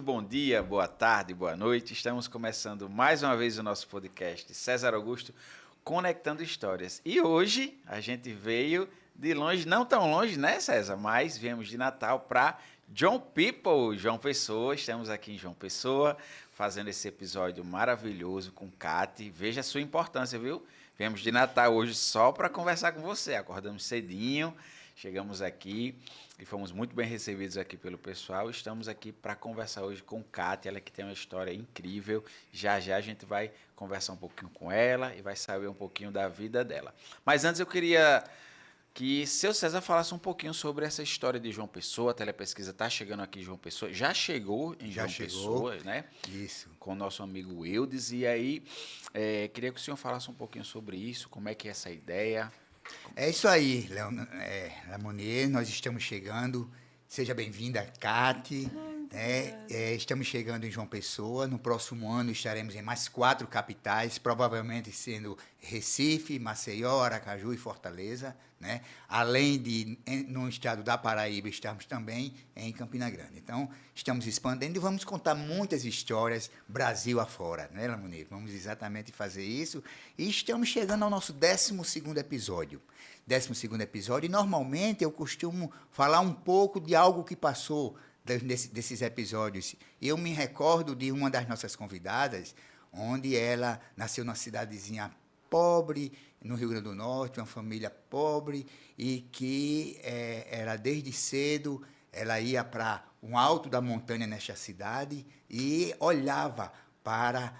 bom dia, boa tarde, boa noite. Estamos começando mais uma vez o nosso podcast César Augusto Conectando Histórias. E hoje a gente veio de longe, não tão longe, né, César? Mas viemos de Natal para João People, João Pessoa. Estamos aqui em João Pessoa fazendo esse episódio maravilhoso com Cati. Veja a sua importância, viu? Viemos de Natal hoje só para conversar com você. Acordamos cedinho, chegamos aqui e fomos muito bem recebidos aqui pelo pessoal. Estamos aqui para conversar hoje com Cati, ela que tem uma história incrível. Já já a gente vai conversar um pouquinho com ela e vai saber um pouquinho da vida dela. Mas antes eu queria que seu César falasse um pouquinho sobre essa história de João Pessoa. A Telepesquisa está chegando aqui em João Pessoa. Já chegou em João Pessoa, né? Isso. Com o nosso amigo Eudes. E aí, queria que o senhor falasse um pouquinho sobre isso, como é que é essa ideia. É isso aí, Lamonier, nós estamos chegando. Seja bem-vinda, Cati. Estamos chegando em João Pessoa. No próximo ano estaremos em mais 4 capitais, provavelmente sendo Recife, Maceió, Aracaju e Fortaleza, né? Além de, no estado da Paraíba, estarmos também em Campina Grande. Então, estamos expandindo e vamos contar muitas histórias Brasil afora, né, Lamonier? Vamos exatamente fazer isso. E estamos chegando ao nosso 12º episódio. 12º episódio, e normalmente eu costumo falar um pouco de algo que passou desses episódios. Eu me recordo de uma das nossas convidadas, onde ela nasceu numa cidadezinha pobre, no Rio Grande do Norte, uma família pobre, e que ela, desde cedo, ela ia para um alto da montanha nesta cidade e olhava para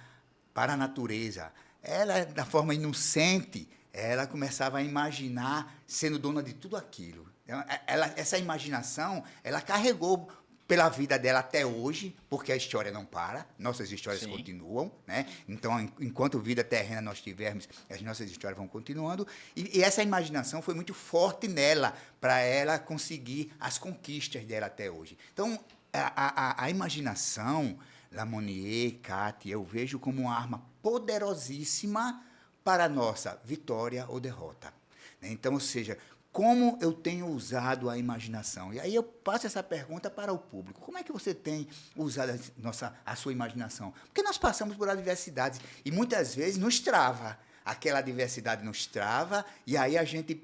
a natureza. Ela, da forma inocente, ela começava a imaginar sendo dona de tudo aquilo. Essa imaginação, ela carregou pela vida dela até hoje, porque a história não para, nossas histórias continuam, né? Então, enquanto vida terrena nós tivermos, as nossas histórias vão continuando, e essa imaginação foi muito forte nela, para ela conseguir as conquistas dela até hoje. Então, a imaginação, Lamonier, Cati, eu vejo como uma arma poderosíssima para a nossa vitória ou derrota. Então, ou seja, como eu tenho usado a imaginação? E aí eu passo essa pergunta para o público. Como é que você tem usado a sua imaginação? Porque nós passamos por adversidades e muitas vezes nos trava. Aquela adversidade nos trava e aí a gente,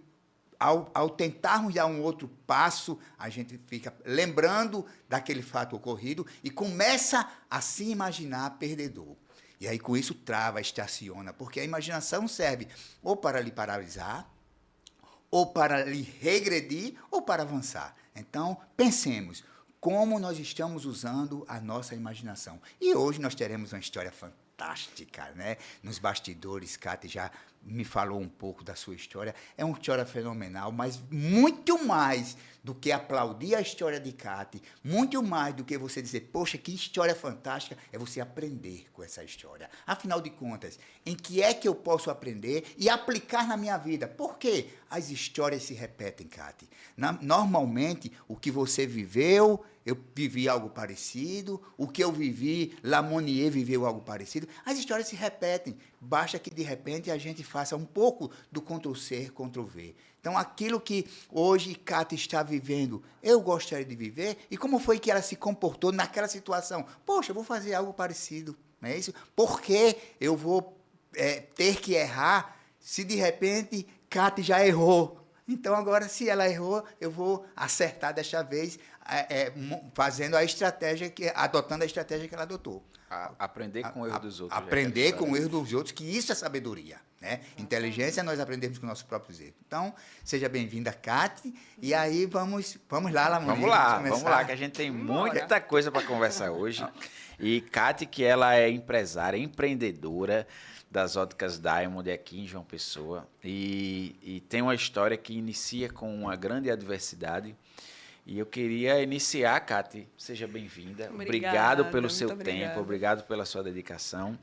ao tentarmos dar um outro passo, a gente fica lembrando daquele fato ocorrido e começa a se imaginar perdedor. E aí, com isso, trava, estaciona, porque a imaginação serve ou para lhe paralisar, ou para lhe regredir, ou para avançar. Então, pensemos como nós estamos usando a nossa imaginação. E hoje nós teremos uma história fantástica, né? Nos bastidores, Cati já me falou um pouco da sua história. É uma história fenomenal, mas muito mais do que aplaudir a história de Cati, muito mais do que você dizer, poxa, que história fantástica, é você aprender com essa história. Afinal de contas, em que é que eu posso aprender e aplicar na minha vida? Por quê? As histórias se repetem, Cati. Normalmente, o que você viveu, eu vivi algo parecido, o que eu vivi, Lamonier viveu algo parecido. As histórias se repetem, basta que, de repente, a gente faça um pouco do Ctrl+C, Ctrl+V. Então, aquilo que hoje Cati está vivendo, eu gostaria de viver, e como foi que ela se comportou naquela situação? Poxa, eu vou fazer algo parecido, não é isso? Por que eu vou ter que errar se, de repente, Cati já errou? Então, agora, se ela errou, eu vou acertar desta vez, fazendo adotando a estratégia que ela adotou. Aprender com o erro dos outros. Aprender com o erro dos outros, que isso é sabedoria, né? Inteligência, nós aprendemos com nossos próprios erros. Então, seja bem-vinda, Cati, e aí vamos lá, Lamonier. Vamos lá, que a gente tem muita coisa para conversar hoje. E Cati, que ela é empresária, empreendedora das óticas Diamond aqui em João Pessoa, e tem uma história que inicia com uma grande adversidade. E eu queria iniciar, Cati, seja bem-vinda. Obrigado pelo seu tempo, obrigado pela sua dedicação.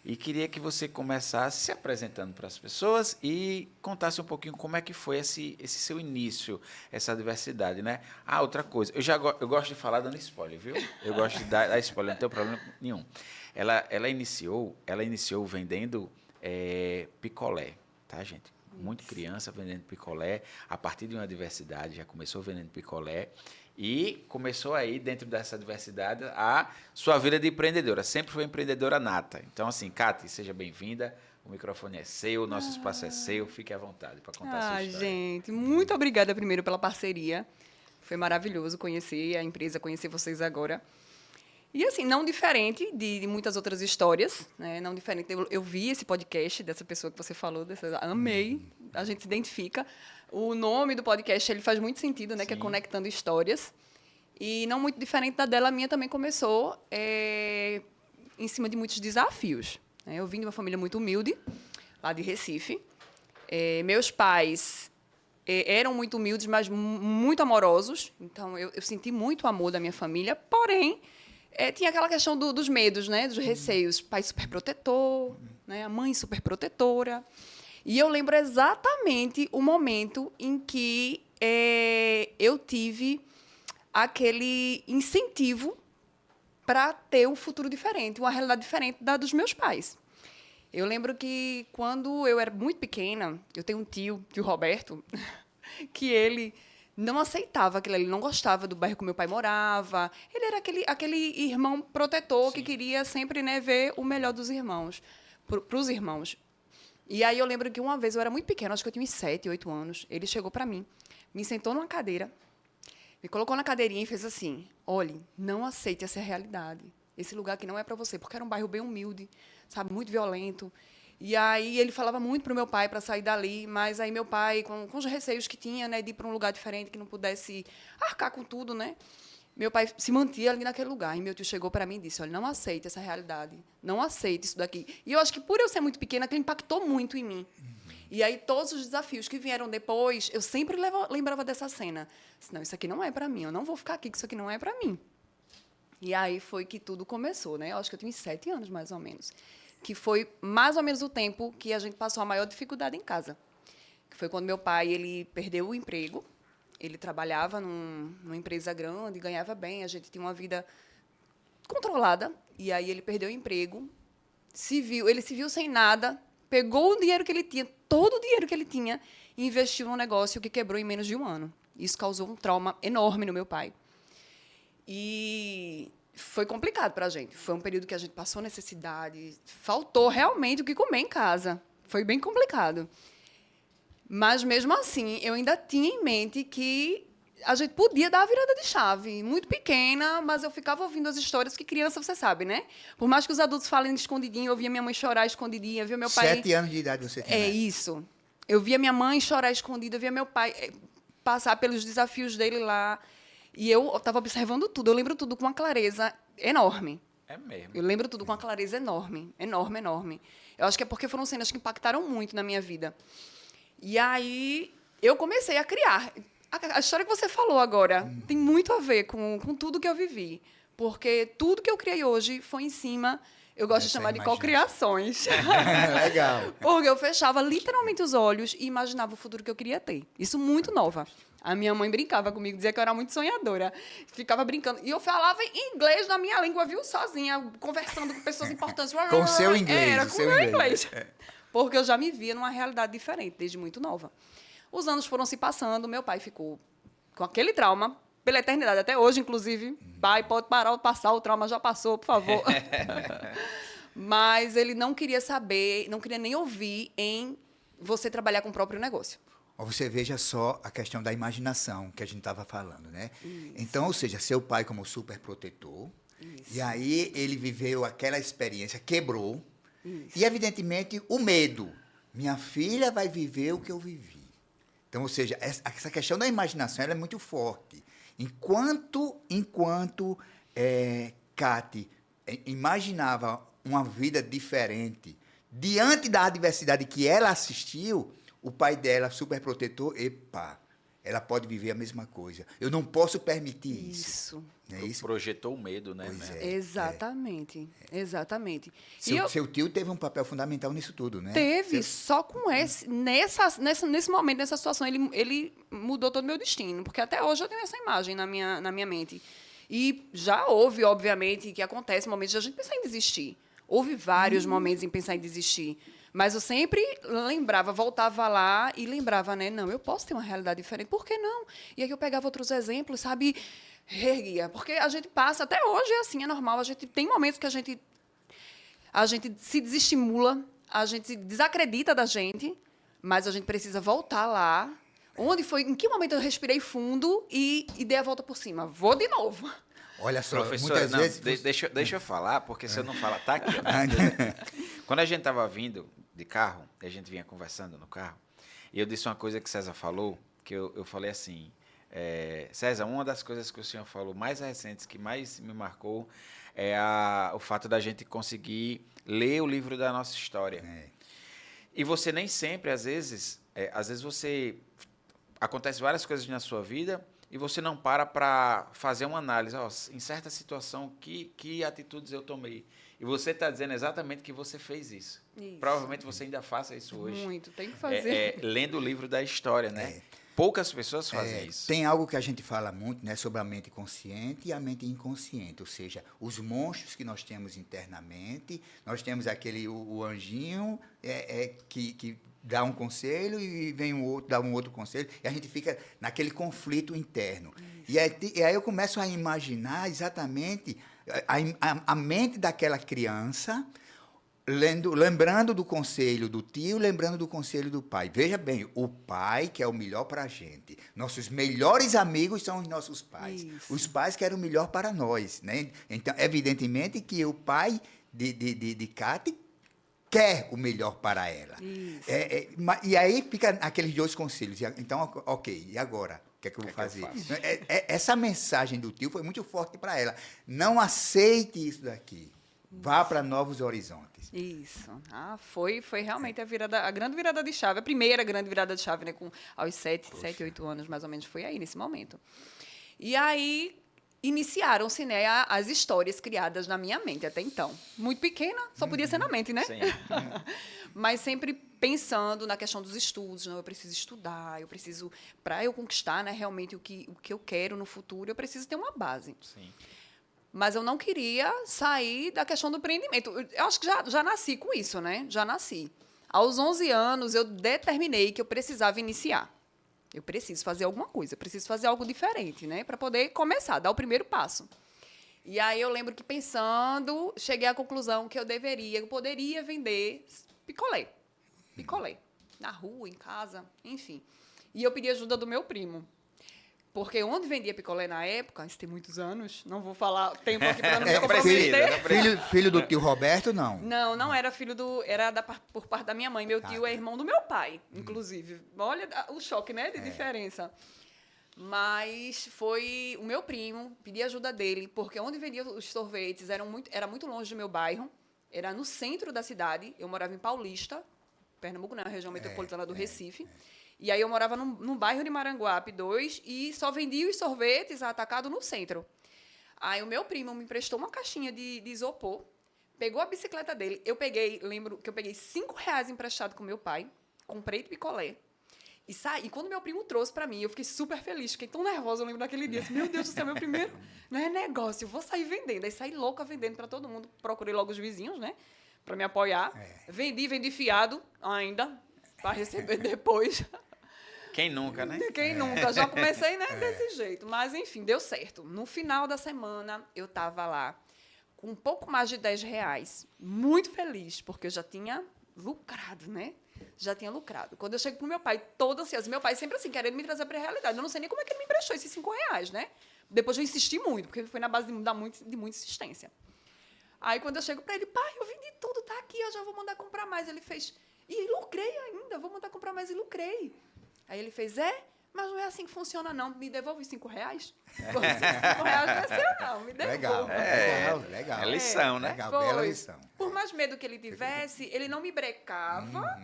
E queria que você começasse se apresentando para as pessoas e contasse um pouquinho como é que foi esse seu início, essa adversidade, né? Ah, outra coisa, eu gosto de falar dando spoiler, viu? Eu gosto de dar spoiler, não tem problema nenhum. Ela iniciou vendendo picolé, tá, gente? muito criança vendendo picolé. A partir de uma diversidade, já começou vendendo picolé. E começou aí, dentro dessa diversidade, a sua vida de empreendedora. Sempre foi empreendedora nata. Então, assim, Kati, seja bem-vinda. O microfone é seu, o nosso espaço é seu. Fique à vontade para contar a sua história. Gente, muito obrigada primeiro pela parceria. Foi maravilhoso conhecer a empresa, conhecer vocês agora. E, assim, não diferente de muitas outras histórias, né? Não diferente. Eu vi esse podcast dessa pessoa que você falou, amei, a gente se identifica. O nome do podcast ele faz muito sentido, né? Sim. Que é Conectando Histórias. E não muito diferente da dela, a minha também começou em cima de muitos desafios. Né? Eu vim de uma família muito humilde, lá de Recife. Meus pais eram muito humildes, mas muito amorosos. Então, eu senti muito amor da minha família, porém... tinha aquela questão dos medos, né? Dos receios. Pai super protetor, né? A mãe super protetora. E eu lembro exatamente o momento em que eu tive aquele incentivo para ter um futuro diferente, uma realidade diferente da dos meus pais. Eu lembro que, quando eu era muito pequena, eu tenho um tio Roberto, que ele... não aceitava aquilo, ele não gostava do bairro que meu pai morava. Ele era aquele irmão protetor. Sim. Que queria sempre, né, ver o melhor dos irmãos, para os irmãos. E aí eu lembro que uma vez, eu era muito pequena, acho que eu tinha uns 7, 8 anos, ele chegou para mim, me sentou numa cadeira, me colocou na cadeirinha e fez assim: olhe, não aceite essa realidade. Esse lugar aqui não é para você, porque era um bairro bem humilde, sabe, muito violento. E aí ele falava muito para o meu pai para sair dali, mas aí meu pai, com os receios que tinha, né, de ir para um lugar diferente, que não pudesse arcar com tudo, né, meu pai se mantia ali naquele lugar. E meu tio chegou para mim e disse: olha, não aceite essa realidade, não aceite isso daqui. E eu acho que, por eu ser muito pequena, aquilo impactou muito em mim. E aí todos os desafios que vieram depois, eu sempre lembrava dessa cena. Não, isso aqui não é para mim, eu não vou ficar aqui, que isso aqui não é para mim. E aí foi que tudo começou, né? Eu acho que eu tinha 7 anos, mais ou menos. Que foi mais ou menos o tempo que a gente passou a maior dificuldade em casa. Que foi quando meu pai ele perdeu o emprego. Ele trabalhava numa empresa grande, ganhava bem, a gente tinha uma vida controlada. E aí ele perdeu o emprego, ele se viu sem nada, pegou o dinheiro que ele tinha, todo o dinheiro que ele tinha, e investiu num negócio que quebrou em menos de um ano. Isso causou um trauma enorme no meu pai. E... foi complicado para a gente. Foi um período que a gente passou necessidade. Faltou realmente o que comer em casa. Foi bem complicado. Mas, mesmo assim, eu ainda tinha em mente que a gente podia dar a virada de chave. Muito pequena, mas eu ficava ouvindo as histórias que criança, você sabe, né? Por mais que os adultos falem escondidinho, eu via minha mãe chorar escondidinha, eu via meu pai... 7 anos de idade você tinha. É isso. Eu via minha mãe chorar escondida, eu via meu pai passar pelos desafios dele lá. E eu estava observando tudo. Eu lembro tudo com uma clareza enorme. É mesmo. Eu lembro tudo com uma clareza enorme. Enorme, enorme. Eu acho que é porque foram cenas que impactaram muito na minha vida. E aí, eu comecei a criar. A história que você falou agora tem muito a ver com tudo que eu vivi. Porque tudo que eu criei hoje foi em cima... eu gosto de chamar de cocriações. Legal. Porque eu fechava literalmente os olhos e imaginava o futuro que eu queria ter. Isso muito nova. A minha mãe brincava comigo, dizia que eu era muito sonhadora. Ficava brincando. E eu falava em inglês na minha língua, viu? Sozinha, conversando com pessoas importantes. Com o seu inglês. Era, com o meu inglês. Porque eu já me via numa realidade diferente, desde muito nova. Os anos foram se passando, meu pai ficou com aquele trauma pela eternidade. Até hoje, inclusive. Pai, pode parar de passar, o trauma já passou, por favor. Mas ele não queria saber, não queria nem ouvir em você trabalhar com o próprio negócio. Você veja só a questão da imaginação que a gente estava falando, né? Isso. Então, ou seja, seu pai como super protetor, e aí ele viveu aquela experiência, quebrou, e evidentemente o medo. Minha filha vai viver o que eu vivi. Então, ou seja, essa questão da imaginação ela é muito forte. Enquanto Kati imaginava uma vida diferente, diante da adversidade que ela assistiu, o pai dela, super protetor, ela pode viver a mesma coisa. Eu não posso permitir isso. Não é isso? Projetou o medo, né? Exatamente. Exatamente. Seu tio teve um papel fundamental nisso tudo, né? Teve, só com nesse momento, nessa situação, ele mudou todo o meu destino, porque até hoje eu tenho essa imagem na minha mente. E já houve, obviamente, que acontece momentos de a gente pensar em desistir. Houve vários momentos em pensar em desistir. Mas eu sempre lembrava, voltava lá e lembrava, né? Não, eu posso ter uma realidade diferente. Por que não? E aí eu pegava outros exemplos, sabe? Reerguia. Porque a gente passa, até hoje é assim, é normal. A gente tem momentos que a gente se desestimula, a gente desacredita da gente, mas a gente precisa voltar lá. Onde foi, em que momento eu respirei fundo e dei a volta por cima? Vou de novo. Olha só, Professora, muitas não, vezes... deixa eu falar, porque se eu não falar, tá aqui. Ó. Quando a gente estava vindo de carro, a gente vinha conversando no carro, e eu disse uma coisa que César falou, que eu falei assim, César, uma das coisas que o senhor falou mais recentes, que mais me marcou, é o fato da gente conseguir ler o livro da nossa história. E você nem sempre, às vezes você... Acontece várias coisas na sua vida e você não para fazer uma análise. Ó, em certa situação, que atitudes eu tomei? E você está dizendo exatamente que você fez isso. Provavelmente você ainda faça isso hoje. Muito, tem que fazer. Lendo o livro da história, né? Poucas pessoas fazem isso. Tem algo que a gente fala muito, né, sobre a mente consciente e a mente inconsciente, ou seja, os monstros que nós temos internamente. Nós temos o anjinho que dá um conselho e vem um outro, dá um outro conselho, e a gente fica naquele conflito interno. E aí eu começo a imaginar exatamente a mente daquela criança, lembrando do conselho do tio, lembrando do conselho do pai. Veja bem, o pai quer o melhor para a gente. Nossos melhores amigos são os nossos pais. Isso. Os pais querem o melhor para nós, né? Então, evidentemente que o pai de Cátia quer o melhor para ela. Isso. E aí fica aqueles dois conselhos. Então, ok, e agora? O que é que eu vou fazer? Essa mensagem do tio foi muito forte para ela. Não aceite isso daqui. Vá para novos horizontes. Isso. Foi realmente a grande virada de chave. A primeira grande virada de chave, né? Aos 7, 8 anos, mais ou menos, foi aí, nesse momento. E aí iniciaram-se, né, as histórias criadas na minha mente até então. Muito pequena, só podia ser na mente, né? Sim. Mas sempre pensando na questão dos estudos. Não, eu preciso estudar, para eu conquistar, né, realmente o que eu quero no futuro, eu preciso ter uma base. Sim. Mas eu não queria sair da questão do empreendimento. Eu acho que já nasci com isso, né? Já nasci. Aos 11 anos, eu determinei que eu precisava iniciar. Eu preciso fazer alguma coisa, eu preciso fazer algo diferente, né? Para poder começar, dar o primeiro passo. E aí eu lembro que, pensando, cheguei à conclusão que eu poderia vender picolé. Picolé. Na rua, em casa, enfim. E eu pedi ajuda do meu primo. Porque onde vendia picolé na época, isso tem muitos anos, não vou falar tempo aqui para não me comprometer. Filho do tio Roberto, não? Não era filho por parte da minha mãe. Meu tio é irmão do meu pai, inclusive. Olha o choque, né, de diferença. Mas foi o meu primo, pedi ajuda dele, porque onde vendia os sorvetes era muito longe do meu bairro, era no centro da cidade, eu morava em Paulista, Pernambuco, né, a região metropolitana do Recife. E aí eu morava num bairro de Maranguape 2 e só vendia os sorvetes atacado no centro. Aí o meu primo me emprestou uma caixinha de isopor, pegou a bicicleta dele, lembro que eu peguei R$5 emprestado com meu pai, comprei de picolé e saí. E quando meu primo trouxe para mim, eu fiquei super feliz, fiquei tão nervosa, eu lembro daquele dia. Assim, meu Deus do céu, meu primeiro, né, negócio, eu vou sair vendendo. Aí saí louca vendendo para todo mundo, procurei logo os vizinhos, né, para me apoiar. Vendi fiado ainda, para receber depois. Quem nunca, né? Quem nunca? Já comecei, né, desse jeito. Mas, enfim, deu certo. No final da semana, eu estava lá com um pouco mais de R$10. Muito feliz, porque eu já tinha lucrado, né? Já tinha lucrado. Quando eu chego pro meu pai, todo ansioso. Meu pai sempre assim, querendo me trazer para a realidade. Eu não sei nem como é que ele me emprestou esses R$5, né? Depois eu insisti muito, porque foi na base de muita insistência. Aí, quando eu chego para ele, pai, eu vendi tudo, tá aqui, eu já vou mandar comprar mais. Ele fez, e lucrei ainda, vou mandar comprar mais e lucrei. Aí ele fez, mas não é assim que funciona, não. Me devolve R$5? R$5 não é seu, não. Me devolve. Legal. É lição, né? Legal, bela lição. Por mais medo que ele tivesse, ele não me brecava,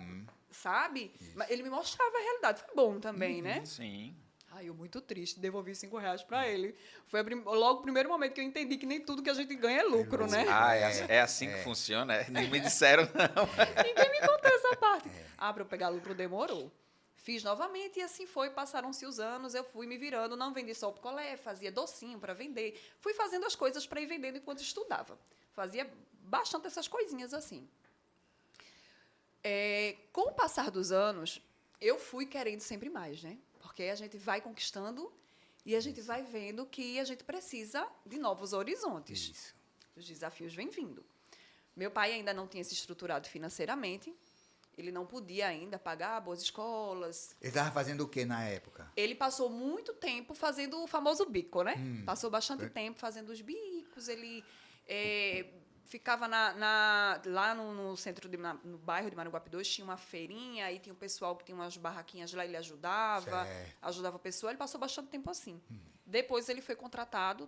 sabe? Mas ele me mostrava a realidade. Foi bom também, né? Sim. Ai, eu muito triste, devolvi R$5 para ele. Foi logo o primeiro momento que eu entendi que nem tudo que a gente ganha é lucro, né? É assim que funciona? Nem me disseram, não. Ninguém me contou essa parte. Para eu pegar lucro demorou. Fiz novamente e assim foi, passaram-se os anos, eu fui me virando, não vendi só o picolé, fazia docinho para vender, fui fazendo as coisas para ir vendendo enquanto estudava. Fazia bastante essas coisinhas assim. Com o passar dos anos, eu fui querendo sempre mais, né? Porque a gente vai conquistando e a gente vai vendo que a gente precisa de novos horizontes. Isso. Os desafios vêm vindo. Meu pai ainda não tinha se estruturado financeiramente, ele não podia ainda pagar boas escolas. Ele estava fazendo o que na época? Ele passou muito tempo fazendo o famoso bico, né? Passou bastante tempo fazendo os bicos. Ele ficava lá no centro, no bairro de Maranguape 2, tinha uma feirinha, aí tinha um pessoal que tinha umas barraquinhas lá, ele ajudava o pessoal. Ele passou bastante tempo assim. Depois ele foi contratado,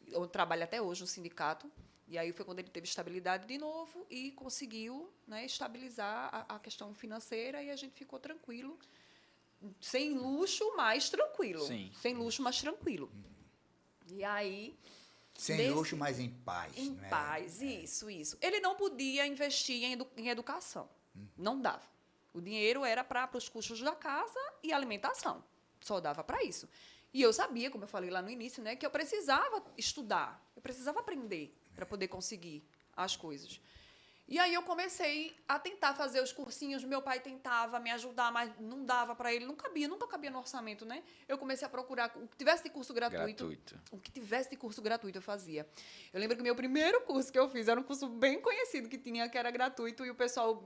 eu trabalho até hoje no sindicato, e aí foi quando ele teve estabilidade de novo e conseguiu, né, estabilizar a questão financeira, e a gente ficou tranquilo, sem luxo, mas tranquilo. Sim. Sem luxo, mas tranquilo. E aí... Sem luxo, mas em paz. Em né? paz, isso. Ele não podia investir em educação. Não dava. O dinheiro era para os custos da casa e alimentação. Só dava para isso. E eu sabia, como eu falei lá no início, né, que eu precisava estudar, eu precisava aprender para poder conseguir as coisas. E aí eu comecei a tentar fazer os cursinhos. Meu pai tentava me ajudar, mas não dava para ele, nunca cabia no orçamento, né? Eu comecei a procurar o que tivesse de curso gratuito. O que tivesse de curso gratuito eu fazia. Eu lembro que meu primeiro curso que eu fiz era um curso bem conhecido que era gratuito, e o pessoal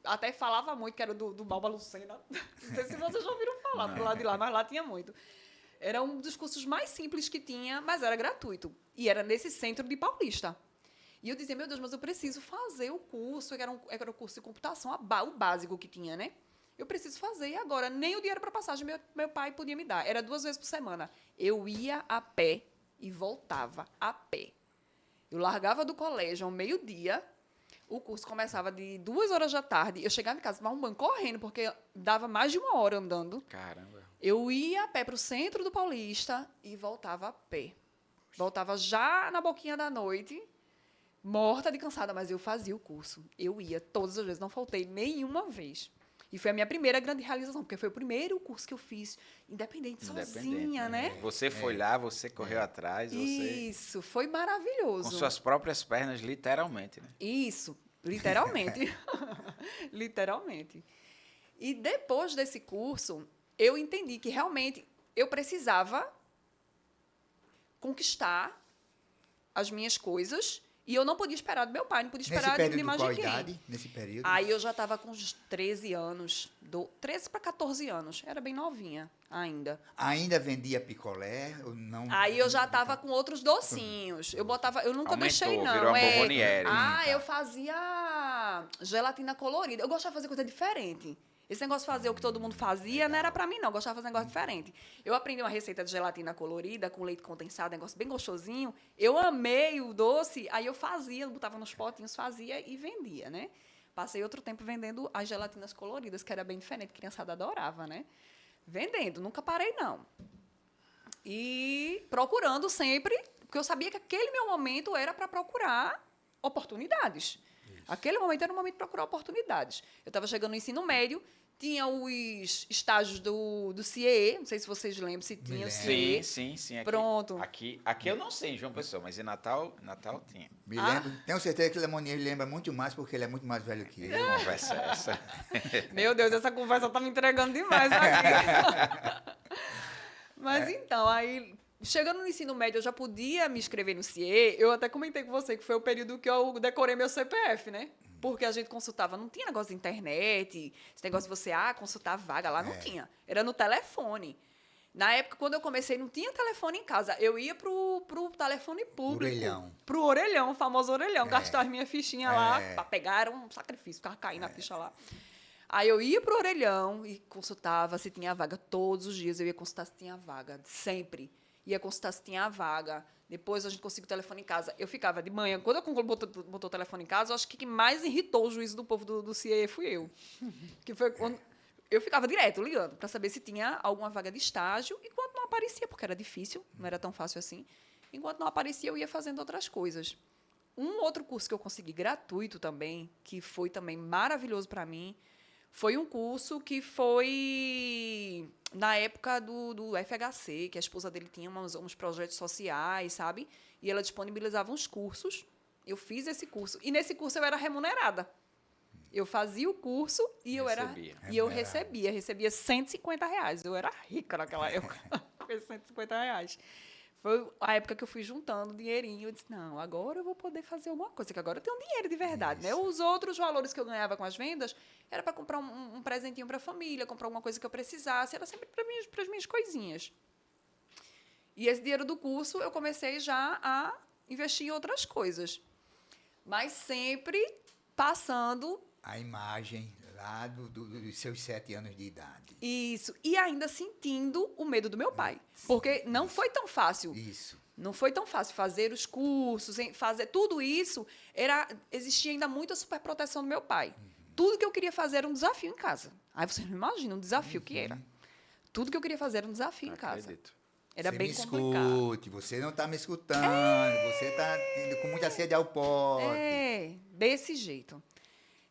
até falava muito, que era do Balba Lucena. Não sei se vocês já ouviram falar pro lado de lá, mas lá tinha muito. Era um dos cursos mais simples que tinha, mas era gratuito. E era nesse centro de Paulista. E eu dizia, meu Deus, mas eu preciso fazer o curso, era o curso de computação, o básico que tinha, né? Eu preciso fazer, e agora nem o dinheiro para passagem meu pai podia me dar. Era 2 vezes por semana. Eu ia a pé e voltava a pé. Eu largava do colégio ao meio-dia, o curso começava de 2 horas da tarde, eu chegava em casa, tomava um banho correndo, porque dava mais de 1 hora andando. Caramba. Eu ia a pé para o centro do Paulista e voltava a pé. Voltava já na boquinha da noite, morta de cansada, mas eu fazia o curso. Eu ia todas as vezes, não faltei nenhuma vez. E foi a minha primeira grande realização, porque foi o primeiro curso que eu fiz independente sozinha, né? Você foi lá, você correu atrás, Isso, foi maravilhoso. com suas próprias pernas, literalmente, né? Isso, literalmente. Literalmente. E depois desse curso, eu entendi que realmente eu precisava conquistar as minhas coisas. E eu não podia esperar do meu pai, não podia esperar de mais ninguém. Idade? Nesse período? Aí eu já estava com uns 13 anos, 13 para 14 anos. Era bem novinha ainda. Ainda vendia picolé? Ou não? Aí eu já estava com outros docinhos. Eu nunca deixei, não. Virou uma bomboniere. Eu fazia gelatina colorida. Eu gostava de fazer coisa diferente. Esse negócio de fazer o que todo mundo fazia não era para mim, não. Eu gostava de fazer um negócio diferente. Eu aprendi uma receita de gelatina colorida com leite condensado, negócio bem gostosinho. Eu amei o doce, aí eu fazia, botava nos potinhos, fazia e vendia, né? Passei outro tempo vendendo as gelatinas coloridas, que era bem diferente, a criançada adorava, né? Vendendo, nunca parei, não. E procurando sempre, porque eu sabia que aquele meu momento era para procurar oportunidades. Isso. Aquele momento era o momento de procurar oportunidades. Eu estava chegando no ensino médio, tinha os estágios do CIE, não sei se vocês lembram, se tinha o CIE. Sim. Aqui, pronto. Aqui eu não sei, João Pessoa, mas em Natal tinha. Me lembro. Tenho certeza que o Lemonier lembra muito mais, porque ele é muito mais velho que eu. Conversa essa. Meu Deus, essa conversa está me entregando demais aqui. Mas então, aí, chegando no ensino médio, eu já podia me inscrever no CIE. Eu até comentei com você que foi o período que eu decorei meu CPF, né? Porque a gente consultava, não tinha negócio de internet, esse negócio de você consultar vaga lá, não tinha. Era no telefone. Na época, quando eu comecei, não tinha telefone em casa. Eu ia pro telefone público. Orelhão. Pro orelhão, o famoso orelhão. Gastar as minhas fichinhas lá, para pegar, era um sacrifício, ficava caindo a ficha lá. Aí eu ia pro orelhão e consultava se tinha vaga. Todos os dias eu ia consultar se tinha vaga, sempre. Ia consultar se tinha vaga. Depois a gente conseguiu o telefone em casa. Eu ficava de manhã. Quando eu botou o telefone em casa, eu acho que quem mais irritou o juízo do povo do CIE fui eu. Que foi quando eu ficava direto ligando para saber se tinha alguma vaga de estágio. Enquanto não aparecia, porque era difícil, não era tão fácil assim. Enquanto não aparecia, eu ia fazendo outras coisas. Um outro curso que eu consegui gratuito também, que foi também maravilhoso para mim, foi um curso que foi na época do FHC, que a esposa dele tinha uns projetos sociais, sabe? E ela disponibilizava uns cursos. Eu fiz esse curso. E nesse curso eu era remunerada. Eu fazia o curso e Recebia. eu recebia R$ 150. Eu era rica naquela época, com esses R$ 150. Foi a época que eu fui juntando dinheirinho. Eu disse, não, agora eu vou poder fazer alguma coisa, que agora eu tenho dinheiro de verdade, né? Os outros valores que eu ganhava com as vendas era para comprar um presentinho para a família, comprar alguma coisa que eu precisasse, era sempre para as minhas coisinhas. E esse dinheiro do curso eu comecei já a investir em outras coisas. Mas sempre passando... A imagem lá dos seus 7 anos de idade. Isso. E ainda sentindo o medo do meu pai. Porque não foi tão fácil. Isso. Não foi tão fácil fazer os cursos, fazer tudo isso. Existia ainda muita superproteção do meu pai. Tudo que eu queria fazer era um desafio em casa. Aí você não imagina um desafio que era. Tudo que eu queria fazer era um desafio em casa. Acredito. Era Você bem me complicado. escute, você não está me escutando, você está indo com muita sede ao pote. É, desse jeito.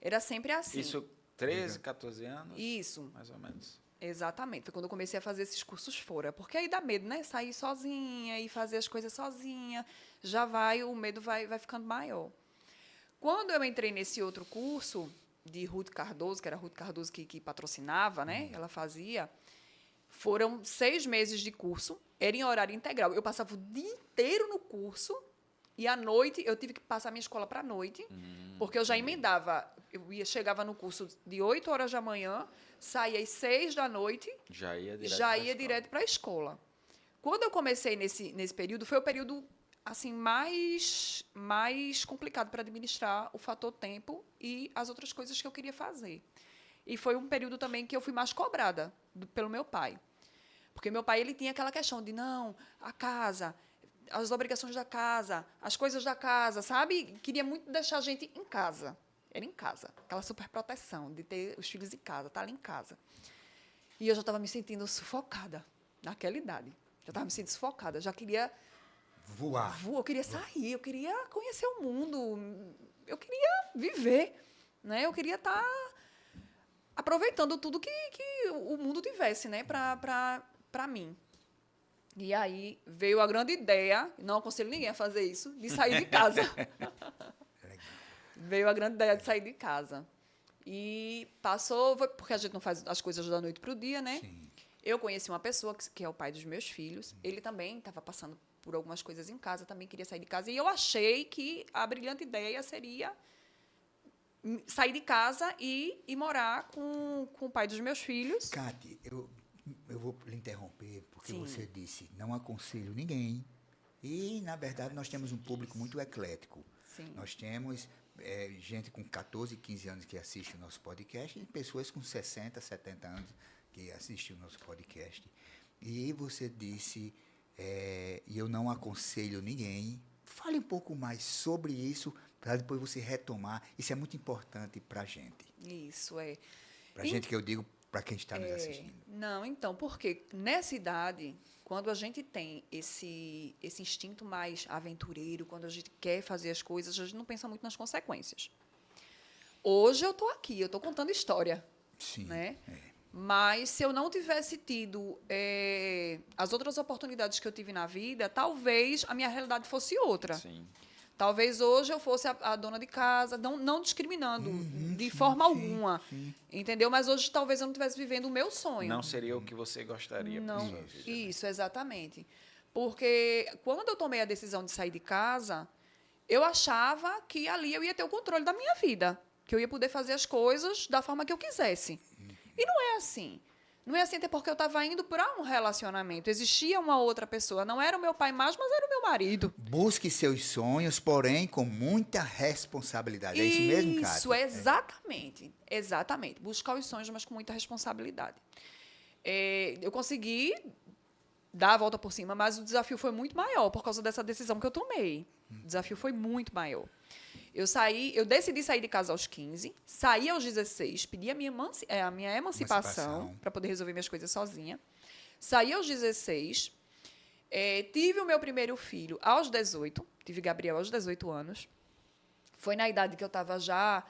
Era sempre assim. Isso, 13, 14 anos? Isso, Mais ou menos. exatamente. Foi quando eu comecei a fazer esses cursos fora. Porque aí dá medo, né? Sair sozinha e fazer as coisas sozinha. O medo vai ficando maior. Quando eu entrei nesse outro curso de Ruth Cardoso, que era a Ruth Cardoso que patrocinava, né? Ela fazia. Foram 6 meses de curso, era em horário integral. Eu passava o dia inteiro no curso e à noite eu tive que passar minha escola para a noite, porque eu já emendava. Chegava no curso de 8 horas da manhã, saía às 6 da noite, Já ia direto para a escola. Quando eu comecei nesse período, foi o período assim mais complicado para administrar o fator tempo e as outras coisas que eu queria fazer. E foi um período também que eu fui mais cobrada pelo meu pai. Porque meu pai ele tinha aquela questão de, não, a casa, as obrigações da casa, as coisas da casa, sabe? Queria muito deixar a gente em casa. Era em casa. Aquela superproteção de ter os filhos em casa, estar ali em casa. E eu já estava me sentindo sufocada naquela idade. Já estava me sentindo sufocada. Já queria Voar. eu queria sair, eu queria conhecer o mundo, eu queria viver, né? Eu queria estar aproveitando tudo que o mundo tivesse, né, para mim. E aí veio a grande ideia, não aconselho ninguém a fazer isso, de sair de casa. Veio a grande ideia de sair de casa. E passou, porque a gente não faz as coisas da noite para o dia, né? Sim. Eu conheci uma pessoa que é o pai dos meus filhos. Ele também estava passando por algumas coisas em casa, também queria sair de casa. E eu achei que a brilhante ideia seria sair de casa e morar com o pai dos meus filhos. Cate, eu vou lhe interromper, porque Sim. você disse, não aconselho ninguém. E, na verdade, nós temos um público muito eclético. Sim. Nós temos gente com 14, 15 anos que assiste o nosso podcast e pessoas com 60, 70 anos que assistem o nosso podcast. E você disse, e eu não aconselho ninguém. Fale um pouco mais sobre isso, para depois você retomar. Isso é muito importante para a gente. Isso, é. Para a gente que eu digo, para quem está nos assistindo. Não, então, porque nessa idade, quando a gente tem esse instinto mais aventureiro, quando a gente quer fazer as coisas, a gente não pensa muito nas consequências. Hoje eu estou aqui, eu estou contando história. Sim. Né? Mas se eu não tivesse tido as outras oportunidades que eu tive na vida, talvez a minha realidade fosse outra. Sim. Talvez hoje eu fosse a dona de casa, não discriminando de forma alguma, entendeu? Mas hoje talvez eu não estivesse vivendo o meu sonho. Não seria o que você gostaria para Não, sua vida. isso, exatamente. Porque quando eu tomei a decisão de sair de casa, eu achava que ali eu ia ter o controle da minha vida, que eu ia poder fazer as coisas da forma que eu quisesse. E não é assim. Não é assim até porque eu estava indo para um relacionamento. Existia uma outra pessoa. Não era o meu pai mais, mas era o meu marido. Busque seus sonhos, porém com muita responsabilidade. É isso mesmo, Cátia? Isso, exatamente. Exatamente. Buscar os sonhos, mas com muita responsabilidade. Eu consegui dar a volta por cima, mas o desafio foi muito maior por causa dessa decisão que eu tomei. O desafio foi muito maior. Eu decidi sair de casa aos 15, saí aos 16, pedi a minha emancipação para poder resolver minhas coisas sozinha. Saí aos 16, tive o meu primeiro filho aos 18, tive Gabriel aos 18 anos. Foi na idade que eu estava já,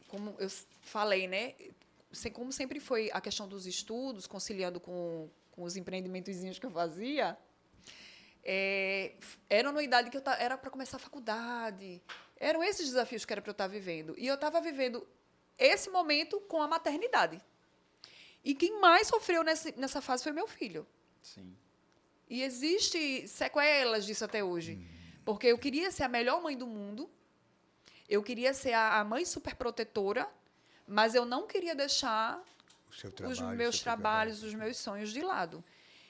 como eu falei, né? Como sempre foi a questão dos estudos, conciliando com os empreendimentozinhos que eu fazia, era numa idade que era para começar a faculdade. Eram esses desafios que era para eu estar vivendo. E eu estava vivendo esse momento com a maternidade. E quem mais sofreu nessa fase foi meu filho. Sim. E existe sequelas disso até hoje. Porque eu queria ser a melhor mãe do mundo, eu queria ser a mãe superprotetora, mas eu não queria deixar os meus trabalhos, os meus sonhos de lado.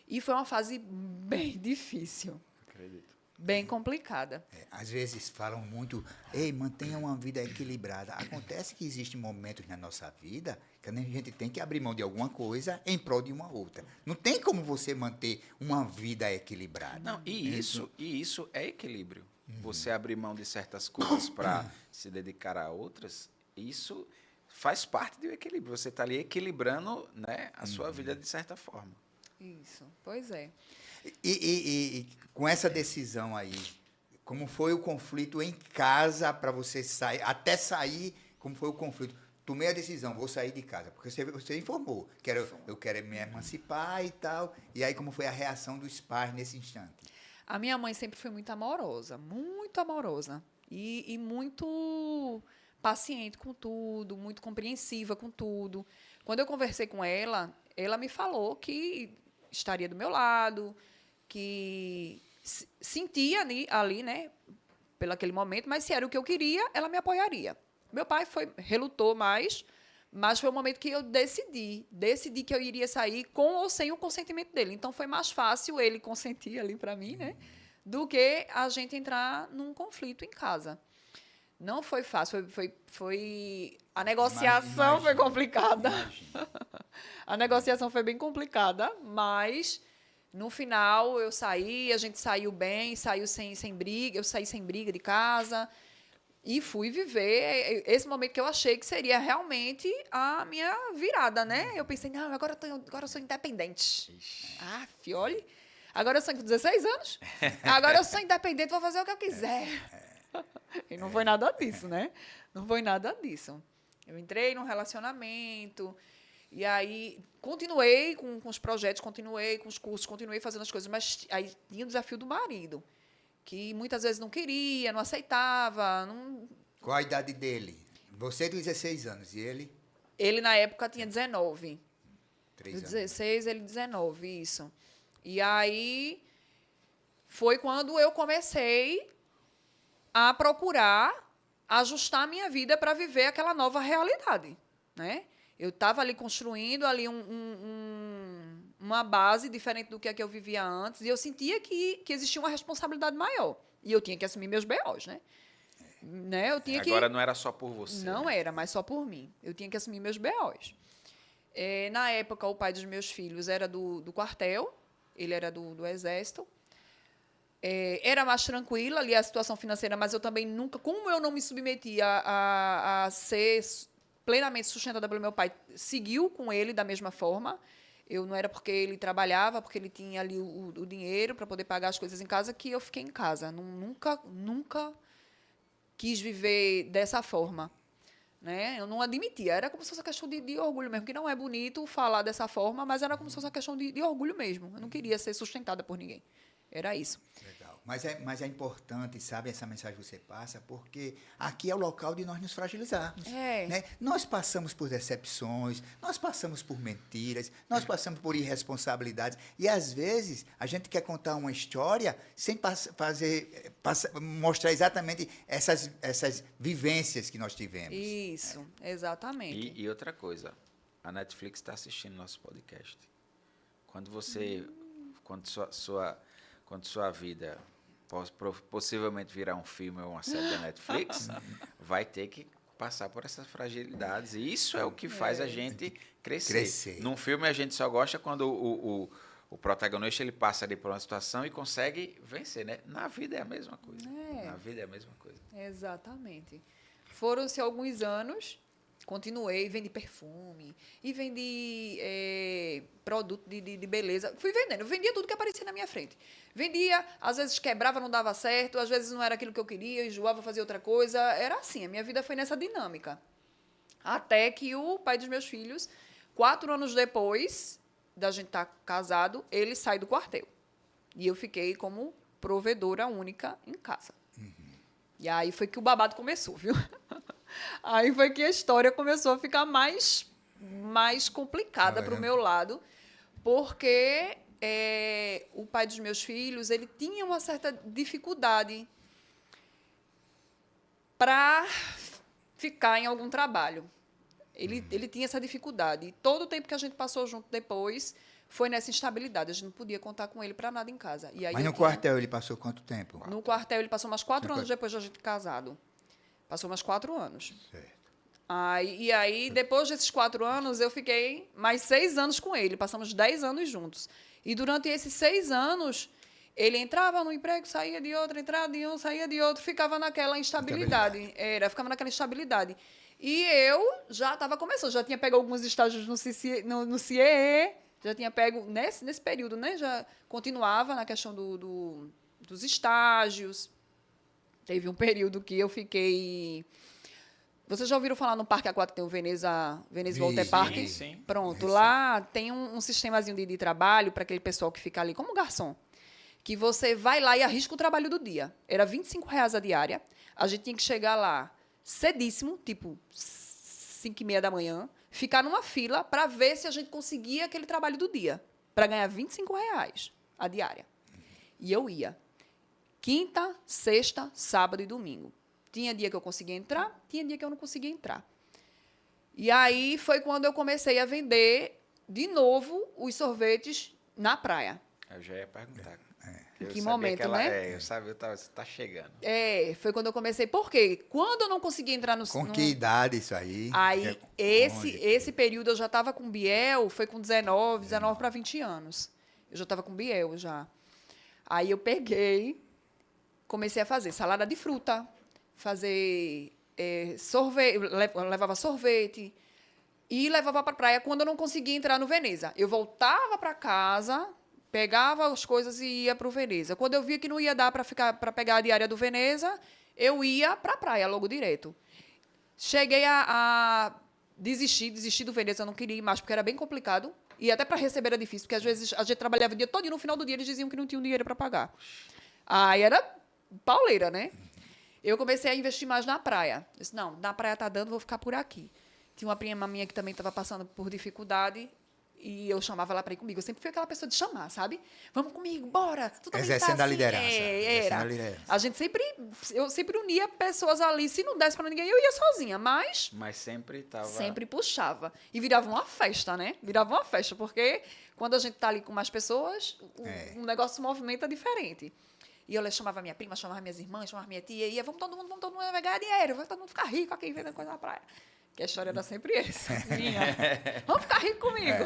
E foi uma fase bem difícil. Acredito. Bem complicada. Às vezes falam muito, ei, mantenha uma vida equilibrada. Acontece que existem momentos na nossa vida que a gente tem que abrir mão de alguma coisa em prol de uma outra. Não tem como você manter uma vida equilibrada. Não, e isso é equilíbrio. Você abrir mão de certas coisas para se dedicar a outras, isso faz parte do equilíbrio. Você está ali equilibrando, né, a sua vida de certa forma. Isso, pois é. E com essa decisão aí, como foi o conflito em casa para você sair, até sair, como foi o conflito? Tomei a decisão, vou sair de casa, porque você informou, eu quero me emancipar e tal. E aí, como foi a reação dos pais nesse instante? A minha mãe sempre foi muito amorosa e muito paciente com tudo, muito compreensiva com tudo. Quando eu conversei com ela, ela me falou que estaria do meu lado, que sentia ali, né, pelo aquele momento, mas se era o que eu queria, ela me apoiaria. Meu pai relutou mais, mas foi o momento que eu decidi que eu iria sair com ou sem o consentimento dele. Então foi mais fácil ele consentir ali para mim, né, do que a gente entrar num conflito em casa. Não foi fácil, a negociação foi complicada. A negociação foi bem complicada, mas no final eu saí, a gente saiu bem, saiu sem briga, eu saí sem briga de casa e fui viver esse momento que eu achei que seria realmente a minha virada, né? Eu pensei, não, agora eu sou independente. Ah, olha, agora eu sou com 16 anos, agora eu sou independente, vou fazer o que eu quiser. E não foi nada disso, né? Não foi nada disso. Eu entrei num relacionamento e aí continuei com os projetos, continuei com os cursos, continuei fazendo as coisas, mas aí tinha o desafio do marido, que muitas vezes não queria, não aceitava. Qual a idade dele? Você tem 16 anos e ele? Ele, na época, tinha 19. 3 Eu anos. 16, ele 19, isso. E aí foi quando eu comecei a procurar ajustar a minha vida para viver aquela nova realidade, né? Eu estava ali construindo ali uma base diferente do que eu vivia antes e eu sentia que existia uma responsabilidade maior e eu tinha que assumir meus BOs, né? Eu tinha Agora não era só por você. Não né? era, mas só por mim. Eu tinha que assumir meus BOs. Na época, o pai dos meus filhos era do quartel, ele era do Exército. Era mais tranquila ali a situação financeira, mas eu também nunca, como eu não me submetia a ser plenamente sustentada pelo meu pai, seguiu com ele da mesma forma. Eu não era porque ele trabalhava, porque ele tinha ali o dinheiro para poder pagar as coisas em casa, que eu fiquei em casa. Nunca quis viver dessa forma. Né? Eu não admitia. Era como se fosse uma questão de orgulho mesmo, que não é bonito falar dessa forma, mas era como se fosse uma questão de orgulho mesmo. Eu não queria ser sustentada por ninguém. Era isso. Legal. Mas é importante, sabe, essa mensagem que você passa, porque aqui é o local de nós nos fragilizarmos. Né? Nós passamos por decepções, nós passamos por mentiras, nós passamos por irresponsabilidades. E, às vezes, a gente quer contar uma história sem mostrar exatamente essas vivências que nós tivemos. Isso, exatamente. E outra coisa, a Netflix está assistindo nosso podcast. Quando sua vida possivelmente virar um filme ou uma série da Netflix, vai ter que passar por essas fragilidades. E isso é o que faz a gente crescer. Num filme, a gente só gosta quando o protagonista ele passa ali por uma situação e consegue vencer, né? Na vida é a mesma coisa. Na vida é a mesma coisa. Exatamente. Foram-se alguns anos, continuei, vendi perfume e vendi produto de beleza. Fui vendendo, vendia tudo que aparecia na minha frente. Vendia, às vezes quebrava, não dava certo, às vezes não era aquilo que eu queria, enjoava, fazia outra coisa. Era assim, a minha vida foi nessa dinâmica. Até que o pai dos meus filhos, 4 anos depois da gente estar casado, ele sai do quartel. E eu fiquei como provedora única em casa. E aí foi que o babado começou, viu? Aí foi que a história começou a ficar mais complicada para o meu lado, porque o pai dos meus filhos, ele tinha uma certa dificuldade para ficar em algum trabalho. Ele tinha essa dificuldade. E todo o tempo que a gente passou junto depois foi nessa instabilidade. A gente não podia contar com ele para nada em casa. E aí Mas no quartel ele passou quanto tempo? No quartel ele passou mais 4 anos depois de a gente casado. Passou mais 4 anos. Certo. E aí, depois desses 4 anos, eu fiquei mais 6 anos com ele. Passamos 10 anos juntos. E durante esses 6 anos, ele entrava no emprego, saía de outro, entrava de um, saía de outro, ficava naquela instabilidade. Ficava naquela instabilidade. E eu já estava começando, já tinha pego alguns estágios no CIEE, já tinha pego, nesse período, né? Já continuava na questão dos estágios. Teve um período que eu fiquei... Vocês já ouviram falar no Parque Aquático, tem o Veneza Water Park? Sim. Pronto, lá tem um sistemazinho de trabalho para aquele pessoal que fica ali como garçom, que você vai lá e arrisca o trabalho do dia. Era R$ 25 a diária, a gente tinha que chegar lá cedíssimo, tipo 5h30 da manhã, ficar numa fila para ver se a gente conseguia aquele trabalho do dia, para ganhar R$ 25 a diária. E eu ia. Quinta, sexta, sábado e domingo. Tinha dia que eu conseguia entrar, tinha dia que eu não conseguia entrar. E aí foi quando eu comecei a vender de novo os sorvetes na praia. Eu já ia perguntar. Em que momento, né? Eu sabia, você tá chegando. Foi quando eu comecei. Por quê? Quando eu não conseguia entrar no... Com que idade isso aí? Aí, esse período eu já estava com Biel, foi com 19 para 20 anos. Eu já estava com Biel, já. Aí eu peguei, comecei a fazer salada de fruta, fazer sorvete, levava sorvete e levava para a praia quando eu não conseguia entrar no Veneza. Eu voltava para casa... Pegava as coisas e ia para o Veneza. Quando eu via que não ia dar para pegar a diária do Veneza, eu ia para a praia logo direto. Cheguei a desistir do Veneza, eu não queria ir mais, porque era bem complicado. E até para receber era difícil, porque às vezes a gente trabalhava o dia todo e no final do dia eles diziam que não tinham dinheiro para pagar. Aí era pauleira, né? Eu comecei a investir mais na praia. Eu disse, não, na praia tá dando, vou ficar por aqui. Tinha uma prima minha que também estava passando por dificuldade. E eu chamava ela para ir comigo. Eu sempre fui aquela pessoa de chamar, sabe? Vamos comigo, bora. Tu também Exercendo tá a assim. liderança. Era. A liderança. Eu sempre unia pessoas ali. Se não desse para ninguém, eu ia sozinha. Mas sempre tava... Sempre puxava. E virava uma festa, né? Virava uma festa, porque quando a gente tá ali com mais pessoas, o negócio se movimenta diferente. E eu chamava minha prima, chamava minhas irmãs, chamava minha tia, e ia, vamos todo mundo ganhar dinheiro, vamos todo mundo ficar rico aqui, vendendo coisa na praia. Que a história era sempre essa. Vamos ficar rico comigo.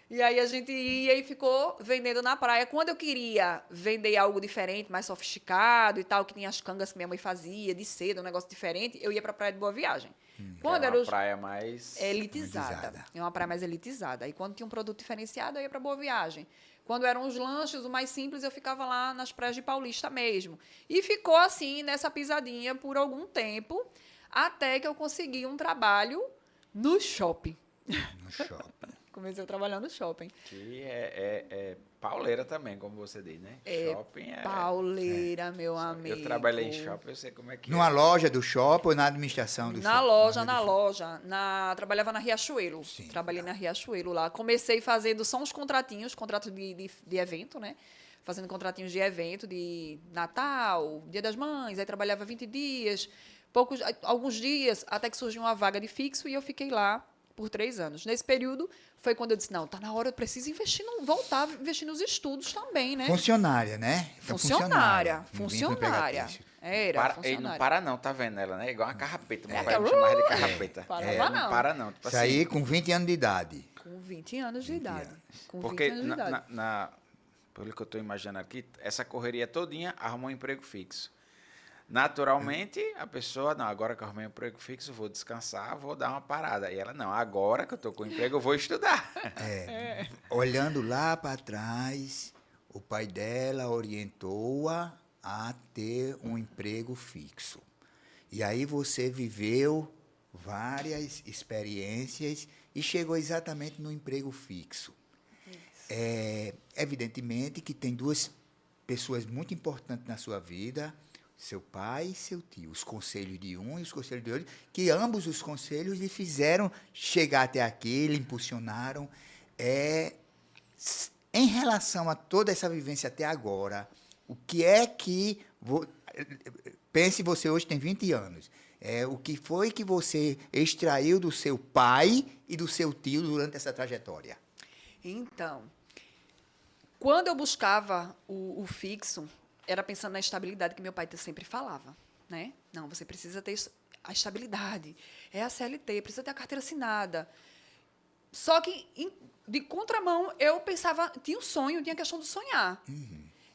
E aí a gente ia e ficou vendendo na praia. Quando eu queria vender algo diferente, mais sofisticado e tal, que tinha as cangas que minha mãe fazia, de seda, um negócio diferente, eu ia para a Praia de Boa Viagem. Quando era uma praia mais... elitizada. É uma praia mais elitizada. E quando tinha um produto diferenciado, eu ia para Boa Viagem. Quando eram os lanches, o mais simples, eu ficava lá nas praias de Paulista mesmo. E ficou assim, nessa pisadinha, por algum tempo, até que eu consegui um trabalho no shopping. No shopping. Comecei a trabalhar no shopping. Que é pauleira também, como você diz, né? Shopping é... Pauleira, meu amigo. Eu trabalhei em shopping, eu sei como é que Numa loja do shopping ou na administração do shopping? Na loja. Trabalhava na Riachuelo. Sim, Trabalhei na Riachuelo lá. Comecei fazendo só uns contratos de evento, né? Fazendo contratinhos de evento, de Natal, Dia das Mães. Aí trabalhava 20 dias, alguns dias, até que surgiu uma vaga de fixo e eu fiquei lá por 3 anos. Nesse período, foi quando eu disse, não, tá na hora, eu preciso voltar a investir nos estudos também, né? Funcionária, né? Então, Funcionária. Não Funcionária. para não, tá vendo ela, né? Igual uma carrapeta. Meu pai que me chamava de carrapeta. Não. Não para não. Tipo Isso aí com 20 anos de idade. Com 20 anos de idade. Porque, pelo que eu estou imaginando aqui, essa correria todinha arrumou um emprego fixo. Naturalmente, a pessoa, não, agora que eu arrumei um emprego fixo, vou descansar, vou dar uma parada. E ela, não, agora que eu estou com o emprego, eu vou estudar. Olhando lá para trás, o pai dela orientou-a a ter um emprego fixo. E aí você viveu várias experiências e chegou exatamente no emprego fixo. Evidentemente que tem 2 pessoas muito importantes na sua vida, seu pai e seu tio, os conselhos de um e os conselhos de outro, que ambos os conselhos lhe fizeram chegar até aqui, lhe impulsionaram. Em relação a toda essa vivência até agora, o que é que... Pense, você hoje tem 20 anos. O que foi que você extraiu do seu pai e do seu tio durante essa trajetória? Então, quando eu buscava o fixo, era pensando na estabilidade que meu pai sempre falava, né? Não, você precisa ter a estabilidade, é a CLT, precisa ter a carteira assinada. Só que, de contramão, eu pensava, tinha um sonho, tinha a questão do sonhar.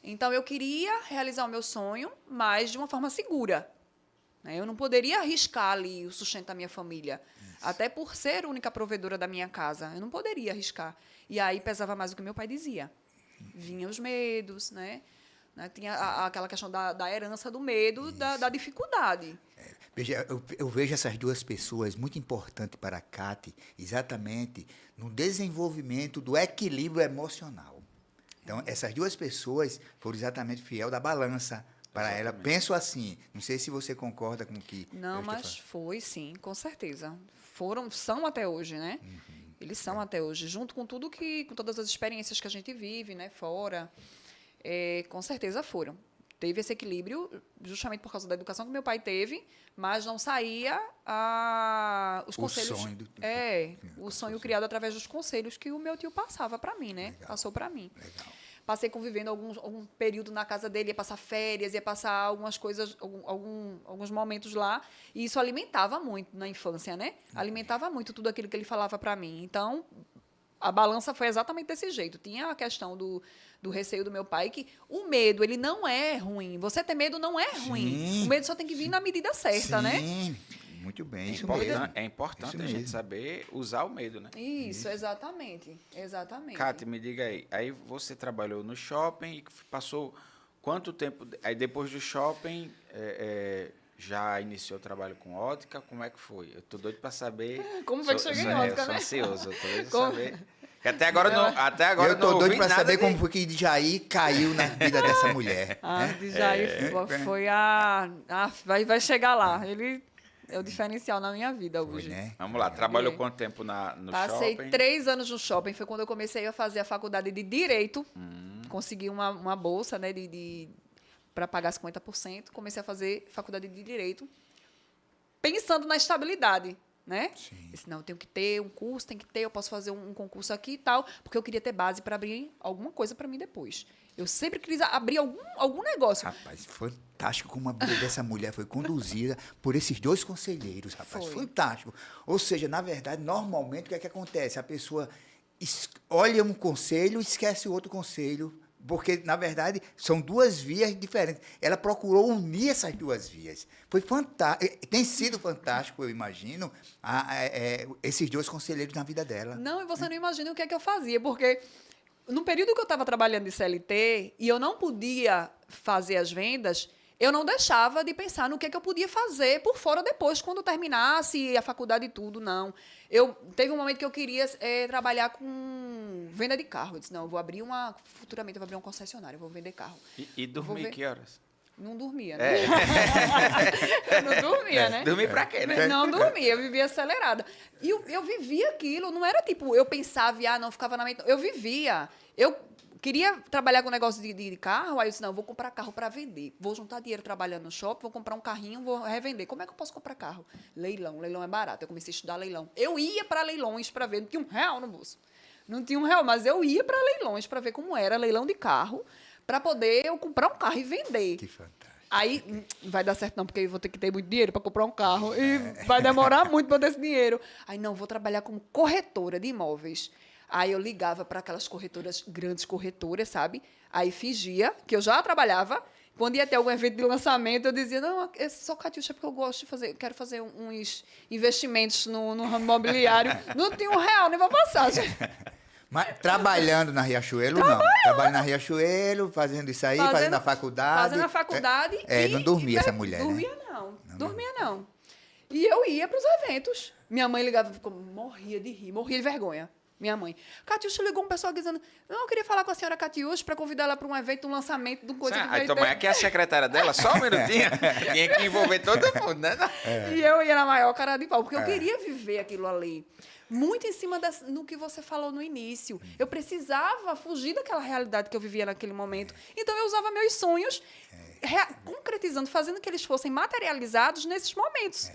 Então, eu queria realizar o meu sonho, mas de uma forma segura. Eu não poderia arriscar ali o sustento da minha família. Isso. Até por ser a única provedora da minha casa. Eu não poderia arriscar. E aí pesava mais o que meu pai dizia. Vinham os medos, né? Tinha aquela questão da herança do medo, da dificuldade. Veja, eu vejo essas duas pessoas muito importantes para a Cate, exatamente no desenvolvimento do equilíbrio emocional. Então, essas duas pessoas foram exatamente fiel da balança para ela. Penso assim, não sei se você concorda com o que... Não, mas foi sim, com certeza. São até hoje, né? Eles são até hoje, junto com com todas as experiências que a gente vive, né, fora, com certeza foram. Teve esse equilíbrio justamente por causa da educação que meu pai teve, mas não saía os conselhos... O sonho criado através dos conselhos que o meu tio passava para mim, né? Legal. Passou para mim. Legal. Passei convivendo algum período na casa dele, ia passar férias, ia passar algumas coisas, alguns momentos lá. E isso alimentava muito na infância, né? Alimentava muito tudo aquilo que ele falava para mim. Então, a balança foi exatamente desse jeito. Tinha a questão do receio do meu pai, que o medo, ele não é ruim. Você ter medo não é ruim. Sim. O medo só tem que vir na medida certa, né? Sim, muito bem. É importante a gente saber usar o medo, né? Isso, exatamente. Exatamente. Cátia, me diga aí. Aí você trabalhou no shopping e passou quanto tempo? Aí depois do shopping, já iniciou o trabalho com ótica? Como é que foi? Eu tô doido para saber. Como foi que cheguei em ótica, Eu sou né? ansioso, eu tô doido para saber. Até agora eu tô doido para saber como de... foi que Djaí caiu na vida dessa mulher. Djaí foi vai chegar lá. Ele é o diferencial na minha vida hoje. Foi, né? Vamos lá, trabalhou quanto tempo no Passei shopping? 3 anos no shopping, foi quando eu comecei a fazer a faculdade de Direito. Consegui uma bolsa, né, para pagar 50%. Comecei a fazer faculdade de Direito, pensando na estabilidade. Né? Disse, não, eu tenho que ter um curso, eu posso fazer um concurso aqui e tal, porque eu queria ter base para abrir alguma coisa para mim depois. Eu sempre quis abrir algum negócio. Rapaz, fantástico como a vida dessa mulher foi conduzida por esses dois conselheiros, rapaz. Foi. Fantástico. Ou seja, na verdade, normalmente, o que é que acontece? A pessoa olha um conselho e esquece o outro conselho, porque, na verdade, são duas vias diferentes. Ela procurou unir essas duas vias. Foi fantástico. Tem sido fantástico, eu imagino, esses dois conselheiros na vida dela. Não, e você não imagina o que é que eu fazia, porque no período que eu estava trabalhando de CLT e eu não podia fazer as vendas, eu não deixava de pensar no que é que eu podia fazer por fora depois, quando terminasse a faculdade e tudo, não. Teve um momento que eu queria trabalhar com venda de carro. Eu disse, não, futuramente eu vou abrir uma concessionária, eu vou vender carro. E dormir que horas? Não dormia, né? Eu não dormia, né? Dormir pra quê, né? Não dormia, eu vivia acelerada. E eu vivia aquilo, não era tipo, eu pensava e não ficava na mente. Eu vivia. Eu queria trabalhar com negócio de carro, aí eu disse, não, eu vou comprar carro para vender. Vou juntar dinheiro trabalhando no shopping, vou comprar um carrinho, vou revender. Como é que eu posso comprar carro? Leilão é barato. Eu comecei a estudar leilão. Eu ia para leilões para ver, não tinha R$1 no bolso. Não tinha R$1, mas eu ia para leilões para ver como era leilão de carro, para poder eu comprar um carro e vender. Que fantástico. Aí, não vai dar certo não, porque eu vou ter que ter muito dinheiro para comprar um carro e vai demorar muito para ter esse dinheiro. Aí, não, vou trabalhar como corretora de imóveis. Aí eu ligava para aquelas corretoras, grandes corretoras, sabe? Aí fingia que eu já trabalhava. Quando ia ter algum evento de lançamento, eu dizia, não, é só Catiuxa, porque eu gosto de fazer, quero fazer uns investimentos no ramo imobiliário. Não tinha R$1 nem para passagem. Mas trabalhando na Riachuelo, não. Trabalhando na Riachuelo, fazendo isso aí, fazendo a faculdade. Fazendo a faculdade. Não dormia essa mulher, dormia, né? Dormia não. E eu ia para os eventos. Minha mãe ligava, morria de rir, morria de vergonha. Minha mãe. Catiúcha ligou um pessoal dizendo, não, eu queria falar com a senhora Catiúcha para convidar ela para um evento, um lançamento de coisa que Aí tua mãe aqui é a secretária dela, só um minutinho. Tinha que envolver todo mundo, né? E eu ia na maior cara de pau, porque eu queria viver aquilo ali. Muito em cima no que você falou no início. Eu precisava fugir daquela realidade que eu vivia naquele momento. Então, eu usava meus sonhos, concretizando, fazendo que eles fossem materializados nesses momentos.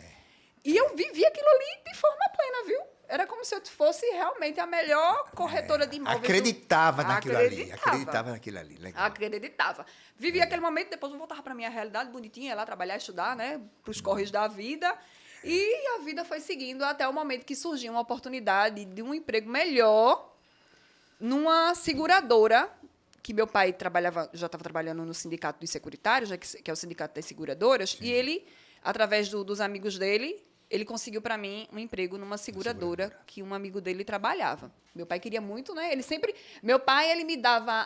E eu vivia aquilo ali de forma plena, viu? Era como se eu fosse realmente a melhor corretora de imóveis. Acreditava naquilo ali. Acreditava naquilo ali. Legal. Acreditava. Vivia aquele momento, depois eu voltava para a minha realidade bonitinha, ia lá trabalhar, estudar, né? Para os corres da vida. E a vida foi seguindo até o momento que surgiu uma oportunidade de um emprego melhor numa seguradora, que meu pai já estava trabalhando no sindicato dos securitários, que é o sindicato das seguradoras, e ele, através dos amigos dele, ele conseguiu para mim um emprego numa seguradora que um amigo dele trabalhava. Meu pai queria muito, né? Meu pai, ele me dava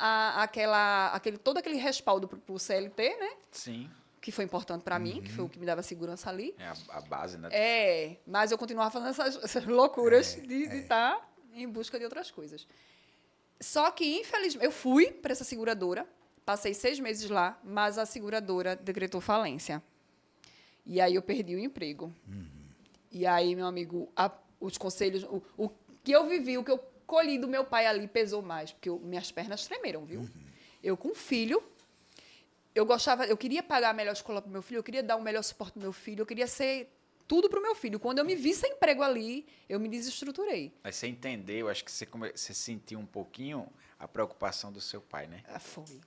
todo aquele respaldo para o CLT, né? Sim. Que foi importante para mim, que foi o que me dava segurança ali. É a base, né? Mas eu continuava fazendo essas loucuras de estar em busca de outras coisas. Só que, infelizmente, eu fui para essa seguradora, passei 6 meses lá, mas a seguradora decretou falência. E aí eu perdi o emprego. E aí, meu amigo, os conselhos, o que eu vivi, o que eu colhi do meu pai ali pesou mais, porque minhas pernas tremeram, viu? Eu com filho, eu queria pagar a melhor escola para o meu filho, eu queria dar o melhor suporte para o meu filho, eu queria ser tudo para o meu filho. Quando eu me vi sem emprego ali, eu me desestruturei. Mas você entendeu, acho que você sentiu um pouquinho a preocupação do seu pai, né? Foi.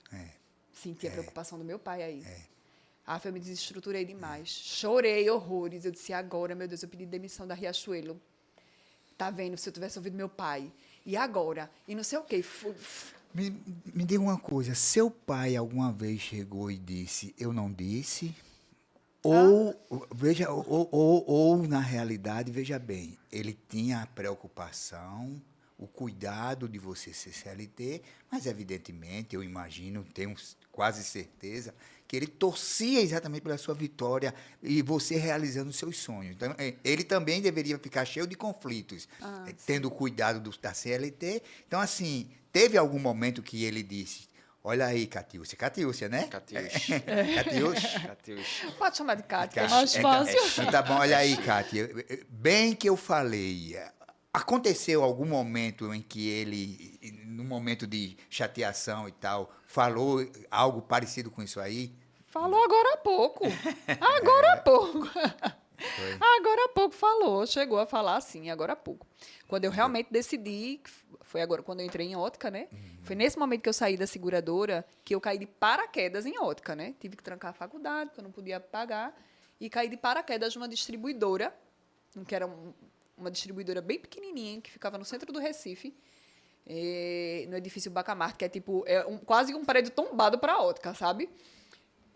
Senti a preocupação do meu pai aí. Eu me desestruturei demais. Chorei horrores. Eu disse, agora, meu Deus, eu pedi demissão da Riachuelo. Tá vendo? Se eu tivesse ouvido meu pai. E agora? E não sei o quê. Me diga uma coisa, seu pai alguma vez chegou e disse, eu não disse? Ou, na realidade, veja bem, ele tinha a preocupação, o cuidado de você ser CLT, mas, evidentemente, eu imagino, tenho quase certeza, que ele torcia exatamente pela sua vitória e você realizando os seus sonhos. Então, ele também deveria ficar cheio de conflitos, tendo cuidado da CLT. Então, assim, teve algum momento que ele disse, olha aí, Catiúcia, né? Catiúcia. Catiúcia. Pode chamar de Cátia, é mais fácil. Tá bom, olha aí, Cátia. Bem que eu falei, aconteceu algum momento em que ele, num momento de chateação e tal, falou algo parecido com isso aí? Falou agora há pouco. Agora há pouco. Agora há pouco falou. Chegou a falar assim, agora há pouco. Quando eu realmente decidi, foi agora quando eu entrei em ótica, né? Foi nesse momento que eu saí da seguradora que eu caí de paraquedas em ótica, né? Tive que trancar a faculdade, porque eu não podia pagar. E caí de paraquedas numa distribuidora, que era uma distribuidora bem pequenininha, que ficava no centro do Recife, no edifício Bacamarte, que é tipo quase um prédio tombado para a ótica, sabe?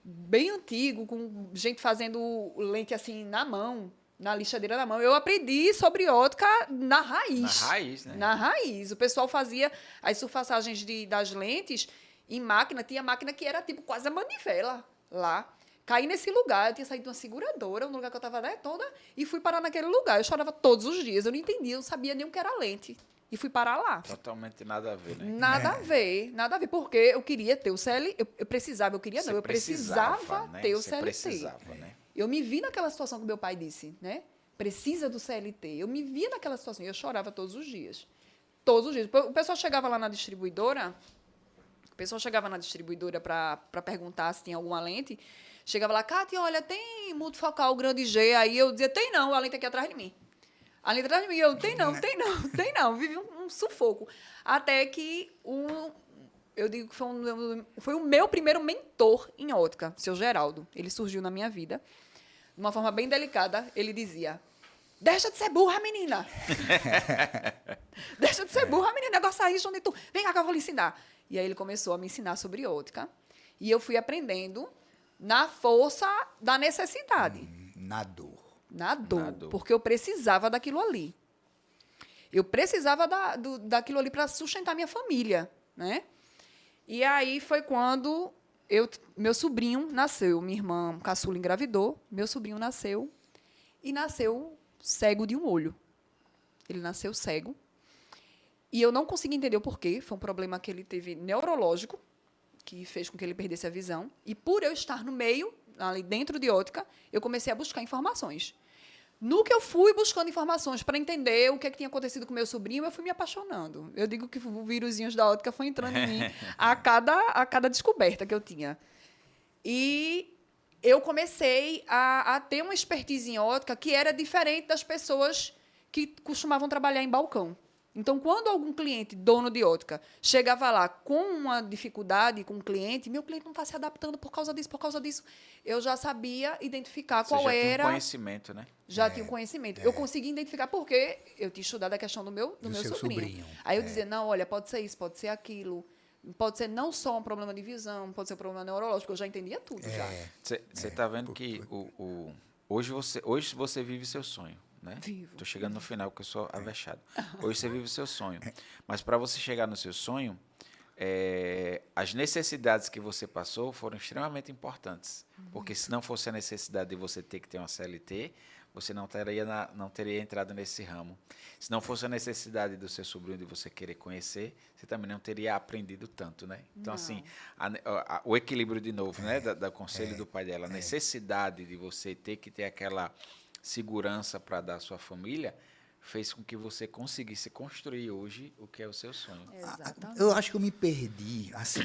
Bem antigo, com gente fazendo lente assim na mão, na lixadeira na mão. Eu aprendi sobre ótica na raiz. Na raiz, né? Na raiz. O pessoal fazia as surfaçagens das lentes em máquina. Tinha máquina que era tipo quase a manivela lá. Caí nesse lugar, eu tinha saído de uma seguradora, um lugar que eu estava toda, e fui parar naquele lugar. Eu chorava todos os dias, eu não entendia, eu não sabia nem o que era lente. E fui parar lá. Totalmente nada a ver, né? Nada a ver, nada a ver. Porque eu queria ter o CLT. Eu precisava, eu queria não, eu precisava né? ter o Você CLT. precisava, né? Eu me vi naquela situação que meu pai disse, né? Precisa do CLT. Eu me via naquela situação e eu chorava todos os dias. Todos os dias. O pessoal chegava lá na distribuidora, para perguntar se tinha alguma lente. Chegava lá, Cátia, olha, tem multifocal grande G? Aí eu dizia, tem não, a lente aqui atrás de mim. Ali atrás de mim, eu, tem não. Vivi um sufoco. Até que eu digo que foi o meu primeiro mentor em ótica, seu Geraldo. Ele surgiu na minha vida. De uma forma bem delicada, ele dizia, deixa de ser burra, menina. Deixa de ser burra, menina. Negócio aí, onde tu... Vem cá que eu vou lhe ensinar. E aí ele começou a me ensinar sobre ótica. E eu fui aprendendo na força da necessidade. Na dor. Na dor, porque eu precisava daquilo ali. Eu precisava daquilo ali para sustentar minha família, né? E aí foi quando meu sobrinho nasceu. Minha irmã caçula engravidou, meu sobrinho nasceu e nasceu cego de um olho. Ele nasceu cego. E eu não consegui entender o porquê. Foi um problema que ele teve neurológico, que fez com que ele perdesse a visão. E por eu estar no meio, ali dentro de ótica, eu comecei a buscar informações. No que eu fui buscando informações para entender o que tinha acontecido com meu sobrinho, eu fui me apaixonando. Eu digo que o vírusinhos da ótica foi entrando em mim a cada descoberta que eu tinha. E eu comecei a ter uma expertise em ótica que era diferente das pessoas que costumavam trabalhar em balcão. Então, quando algum cliente, dono de ótica, chegava lá com uma dificuldade com o cliente, meu cliente não está se adaptando por causa disso, eu já sabia identificar qual era... Você já tinha um conhecimento, né? Já tinha um conhecimento. Eu consegui identificar porque eu tinha estudado a questão do meu seu sobrinho. Aí eu dizia, não, olha, pode ser isso, pode ser aquilo. Pode ser não só um problema de visão, pode ser um problema neurológico, eu já entendia tudo. Você está vendo que hoje você vive seu sonho. Né? Vivo. Estou chegando no final, porque eu sou avexado. Hoje você vive o seu sonho. Mas para você chegar no seu sonho, as necessidades que você passou foram extremamente importantes. Porque se não fosse a necessidade de você ter que ter uma CLT, você não teria entrado nesse ramo. Se não fosse a necessidade do seu sobrinho de você querer conhecer, você também não teria aprendido tanto, né? Então, assim, o equilíbrio de novo, né? Da conselho do pai dela, a necessidade de você ter que ter aquela segurança para dar à sua família, fez com que você conseguisse construir hoje o que é o seu sonho. Exatamente. Eu acho que eu me perdi, assim,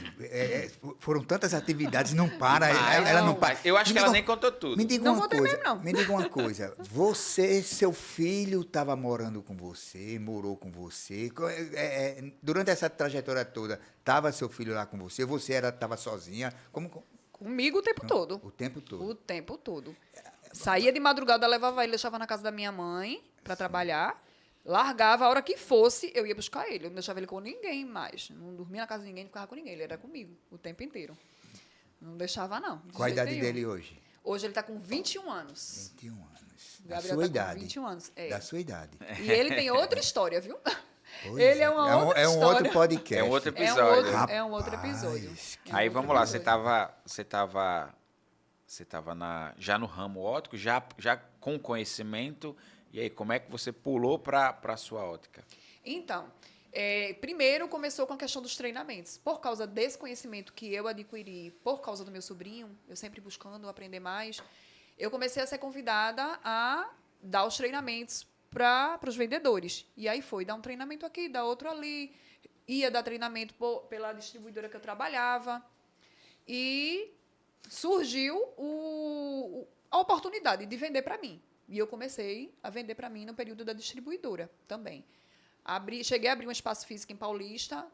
foram tantas atividades, não para, ela não para. Eu acho que ela nem contou tudo. Me diga Não uma contei coisa, mesmo, não. me diga uma coisa, seu filho estava morando com você, morou com você, durante essa trajetória toda, estava seu filho lá com você, estava sozinha, Comigo o tempo todo. O tempo todo. O tempo todo. Saía de madrugada, levava ele, deixava na casa da minha mãe para trabalhar. Largava, a hora que fosse, eu ia buscar ele. Eu não deixava ele com ninguém mais. Não dormia na casa de ninguém, não ficava com ninguém. Ele era comigo o tempo inteiro. Não deixava, não. Qual a idade dele hoje? Hoje ele está com 21 anos. 21 anos. Da sua idade. Com 21 anos. Da sua idade. E ele tem outra história, viu? Pois ele é uma outra história. É um outro podcast. É um outro episódio. É um outro episódio. Aí vamos lá, você estava já no ramo óptico, já com conhecimento, e aí como é que você pulou para a sua ótica? Então, primeiro começou com a questão dos treinamentos. Por causa desse conhecimento que eu adquiri por causa do meu sobrinho, eu sempre buscando aprender mais, eu comecei a ser convidada a dar os treinamentos para os vendedores. E aí foi dar um treinamento aqui, dar outro ali, ia dar treinamento pela distribuidora que eu trabalhava, e surgiu a oportunidade de vender para mim. E eu comecei a vender para mim no período da distribuidora também. Cheguei a abrir um espaço físico em Paulista,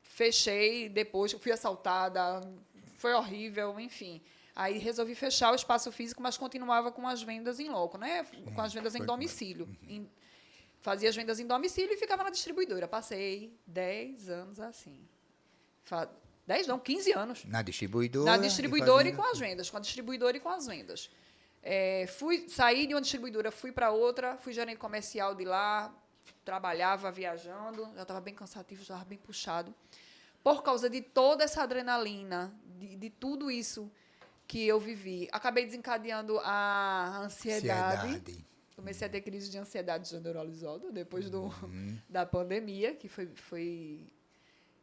fechei, depois fui assaltada, foi horrível, enfim. Aí resolvi fechar o espaço físico, mas continuava com as vendas em loco, né? Com as vendas em domicílio. Fazia as vendas em domicílio e ficava na distribuidora. Passei 10 anos assim. 10 não, 15 anos. Na distribuidora. Na distribuidora e com as vendas. Com a distribuidora e com as vendas. Saí de uma distribuidora, fui para outra, fui gerente comercial de lá, trabalhava viajando, já estava bem cansativo, já estava bem puxado. Por causa de toda essa adrenalina, de tudo isso que eu vivi, acabei desencadeando a ansiedade. Comecei a ter crise de ansiedade generalizada depois da pandemia, que foi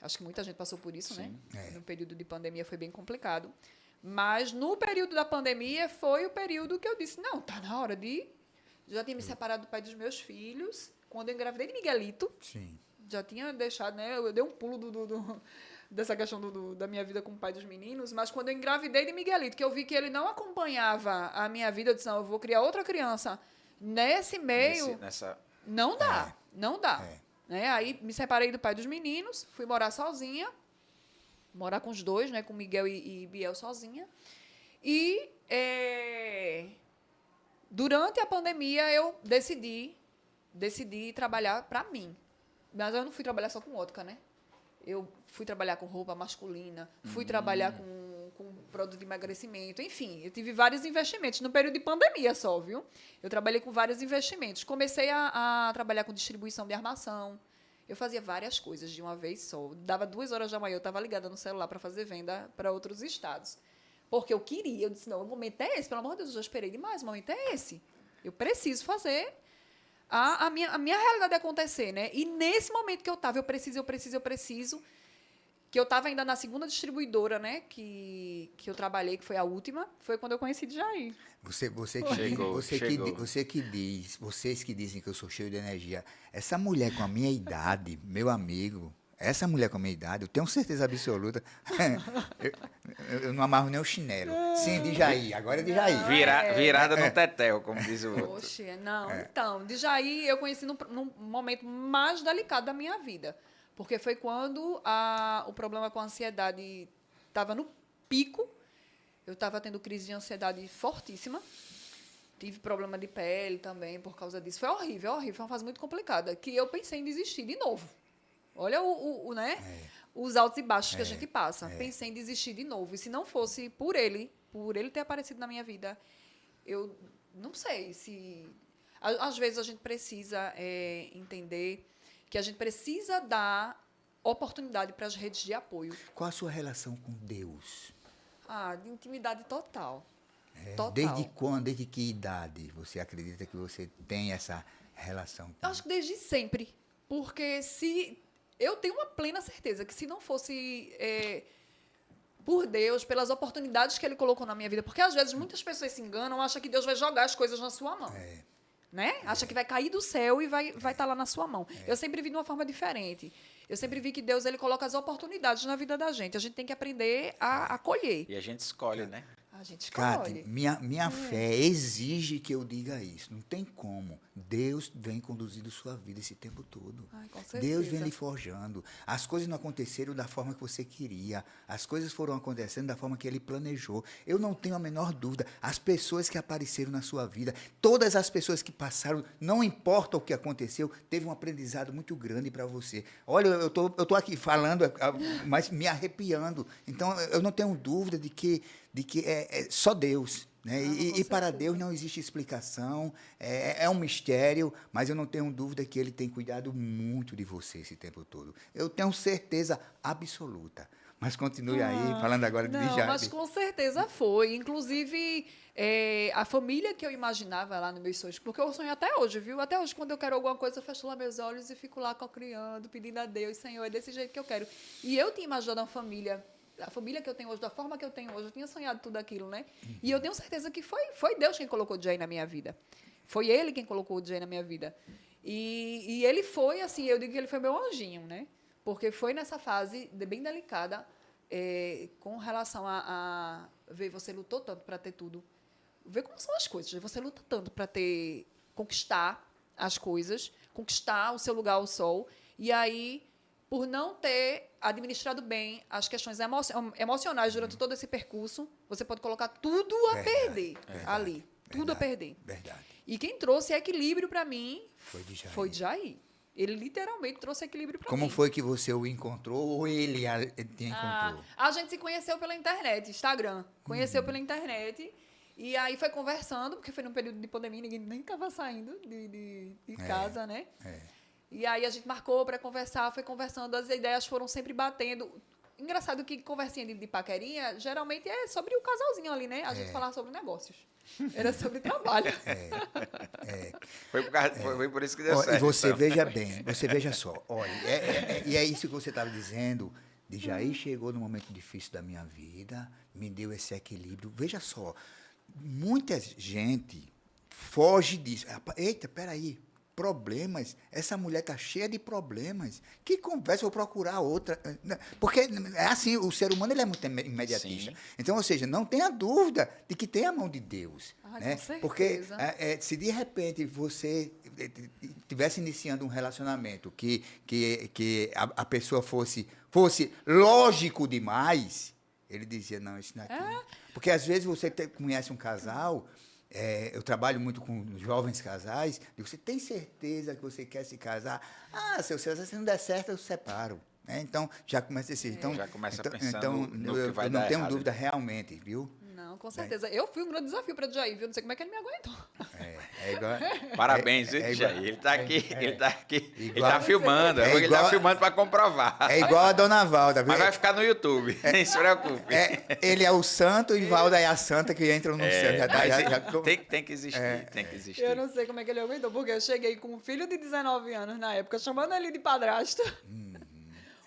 acho que muita gente passou por isso, Sim. né? No período de pandemia foi bem complicado. Mas no período da pandemia foi o período que eu disse, não, tá na hora de... Já tinha me separado do pai dos meus filhos. Quando eu engravidei de Miguelito, Sim. já tinha deixado, né? Eu dei um pulo dessa questão da minha vida com o pai dos meninos, mas quando eu engravidei de Miguelito, que eu vi que ele não acompanhava a minha vida, eu disse, não, eu vou criar outra criança nesse meio. Não dá, não dá. Né? Aí me separei do pai dos meninos, fui morar sozinha, morar com os dois, né? Com Miguel e Biel sozinha. E durante a pandemia eu decidi trabalhar para mim. Mas eu não fui trabalhar só com ótica, né? Eu fui trabalhar com roupa masculina, fui trabalhar com produto de emagrecimento, enfim, eu tive vários investimentos no período de pandemia só, viu? Eu trabalhei com vários investimentos. Comecei a trabalhar com distribuição de armação. Eu fazia várias coisas de uma vez só. Dava 2 horas da manhã, eu estava ligada no celular para fazer venda para outros estados. Porque eu queria, eu disse, não, o momento é esse, pelo amor de Deus, eu já esperei demais, o momento é esse. Eu preciso fazer a minha realidade acontecer, né? E nesse momento que eu estava, eu preciso, que eu estava ainda na segunda distribuidora, né? Que eu trabalhei, que foi a última, foi quando eu conheci Djaí. Vocês que dizem que eu sou cheio de energia, essa mulher com a minha idade, meu amigo, essa mulher com a minha idade, eu tenho certeza absoluta, eu não amarro nem o chinelo. Sim, Djaí, agora é Djaí. Virada no tetel, como diz o outro. Oxe, não, então, Djaí eu conheci num momento mais delicado da minha vida. Porque foi quando o problema com a ansiedade estava no pico. Eu estava tendo crise de ansiedade fortíssima. Tive problema de pele também por causa disso. Foi horrível. Foi uma fase muito complicada. Que eu pensei em desistir de novo. Olha né? Os altos e baixos que a gente passa. Pensei em desistir de novo. E se não fosse por ele ter aparecido na minha vida, eu não sei se... Às vezes a gente precisa entender que a gente precisa dar oportunidade para as redes de apoio. Qual a sua relação com Deus? De intimidade total. Total. Desde quando, desde que idade você acredita que você tem essa relação com Acho que desde sempre. Porque eu tenho uma plena certeza que se não fosse por Deus, pelas oportunidades que Ele colocou na minha vida, porque às vezes muitas pessoas se enganam, acham que Deus vai jogar as coisas na sua mão. Né? Acha que vai cair do céu e vai estar lá na sua mão. Eu sempre vi de uma forma diferente. Eu sempre vi que Deus ele coloca as oportunidades na vida da gente. A gente tem que aprender a colher. E a gente escolhe, né? A gente escolhe. Cátia, minha fé exige que eu diga isso. Não tem como. Deus vem conduzindo sua vida esse tempo todo. Ai, com certeza. Deus vem lhe forjando. As coisas não aconteceram da forma que você queria. As coisas foram acontecendo da forma que Ele planejou. Eu não tenho a menor dúvida. As pessoas que apareceram na sua vida, todas as pessoas que passaram, não importa o que aconteceu, teve um aprendizado muito grande para você. Olha, eu tô aqui falando, mas me arrepiando. Então, eu não tenho dúvida de que é só Deus. Né? E para Deus não existe explicação, é um mistério, mas eu não tenho dúvida que Ele tem cuidado muito de você esse tempo todo. Eu tenho certeza absoluta. Mas continue aí, falando agora de Djaí. Mas com certeza foi. Inclusive, a família que eu imaginava lá nos meus sonhos, porque eu sonho até hoje, viu? Até hoje, quando eu quero alguma coisa, eu fecho lá meus olhos e fico lá cocriando, pedindo a Deus, Senhor, é desse jeito que eu quero. E eu tinha imaginado uma família... A família que eu tenho hoje, da forma que eu tenho hoje, eu tinha sonhado tudo aquilo, né? E eu tenho certeza que foi Deus quem colocou o Djaí na minha vida. Foi Ele quem colocou o Djaí na minha vida. E Ele foi, assim, eu digo que Ele foi meu anjinho, né? Porque foi nessa fase bem delicada, com relação a ver, você lutou tanto para ter tudo. Ver como são as coisas. Você luta tanto para conquistar as coisas, conquistar o seu lugar ao sol, e aí... por não ter administrado bem as questões emocionais durante todo esse percurso, você pode colocar tudo a perder ali. Tudo a perder. Verdade. E quem trouxe equilíbrio para mim foi Djaí. Ele literalmente trouxe equilíbrio para mim. Como foi que você o encontrou ou ele te encontrou? A gente se conheceu pela internet, Instagram. Conheceu pela internet. E aí foi conversando, porque foi num período de pandemia, ninguém nem estava saindo de casa, né? E aí a gente marcou para conversar, foi conversando, as ideias foram sempre batendo. Engraçado que conversinha de paquerinha, geralmente é sobre o casalzinho ali, né? A gente falava sobre negócios. Era sobre trabalho. Foi por isso que deu certo. E você então. veja bem, você veja só. Olha, e é isso que você estava dizendo. Djaí chegou no momento difícil da minha vida, me deu esse equilíbrio. Veja só, muita gente foge disso. Eita, peraí. Problemas, essa mulher está cheia de problemas. Que conversa, vou procurar outra. Porque é assim, o ser humano ele é muito imediatista. Sim. Então, ou seja, não tenha dúvida de que tem a mão de Deus. Né? Com certeza. Porque se de repente você estivesse iniciando um relacionamento que a pessoa fosse lógico demais, ele dizia, não, isso não é aqui. Porque às vezes você conhece um casal... eu trabalho muito com jovens casais. Digo, você tem certeza que você quer se casar? Seu César, se não der certo, eu separo. Então, já começa esse... Então, já começa pensando no eu que vai não dar tenho errado. dúvida realmente, viu? Não, Não, com certeza. Eu fui um grande desafio para o Jair, viu? Não sei como é que ele me aguentou. É igual. Parabéns, viu, igual- Jair? Ele tá aqui, ele tá aqui. Ele Igual- tá filmando, é ele tá igual- filmando para comprovar. É igual a Dona Valda, viu? Mas vai ficar no YouTube, nem se preocupe. Ele é o santo e Valda é a santa que entram no céu. Tem que existir, tem que existir. Eu não sei como é que ele aguentou, porque eu cheguei com um filho de 19 anos na época, chamando ele de padrasto.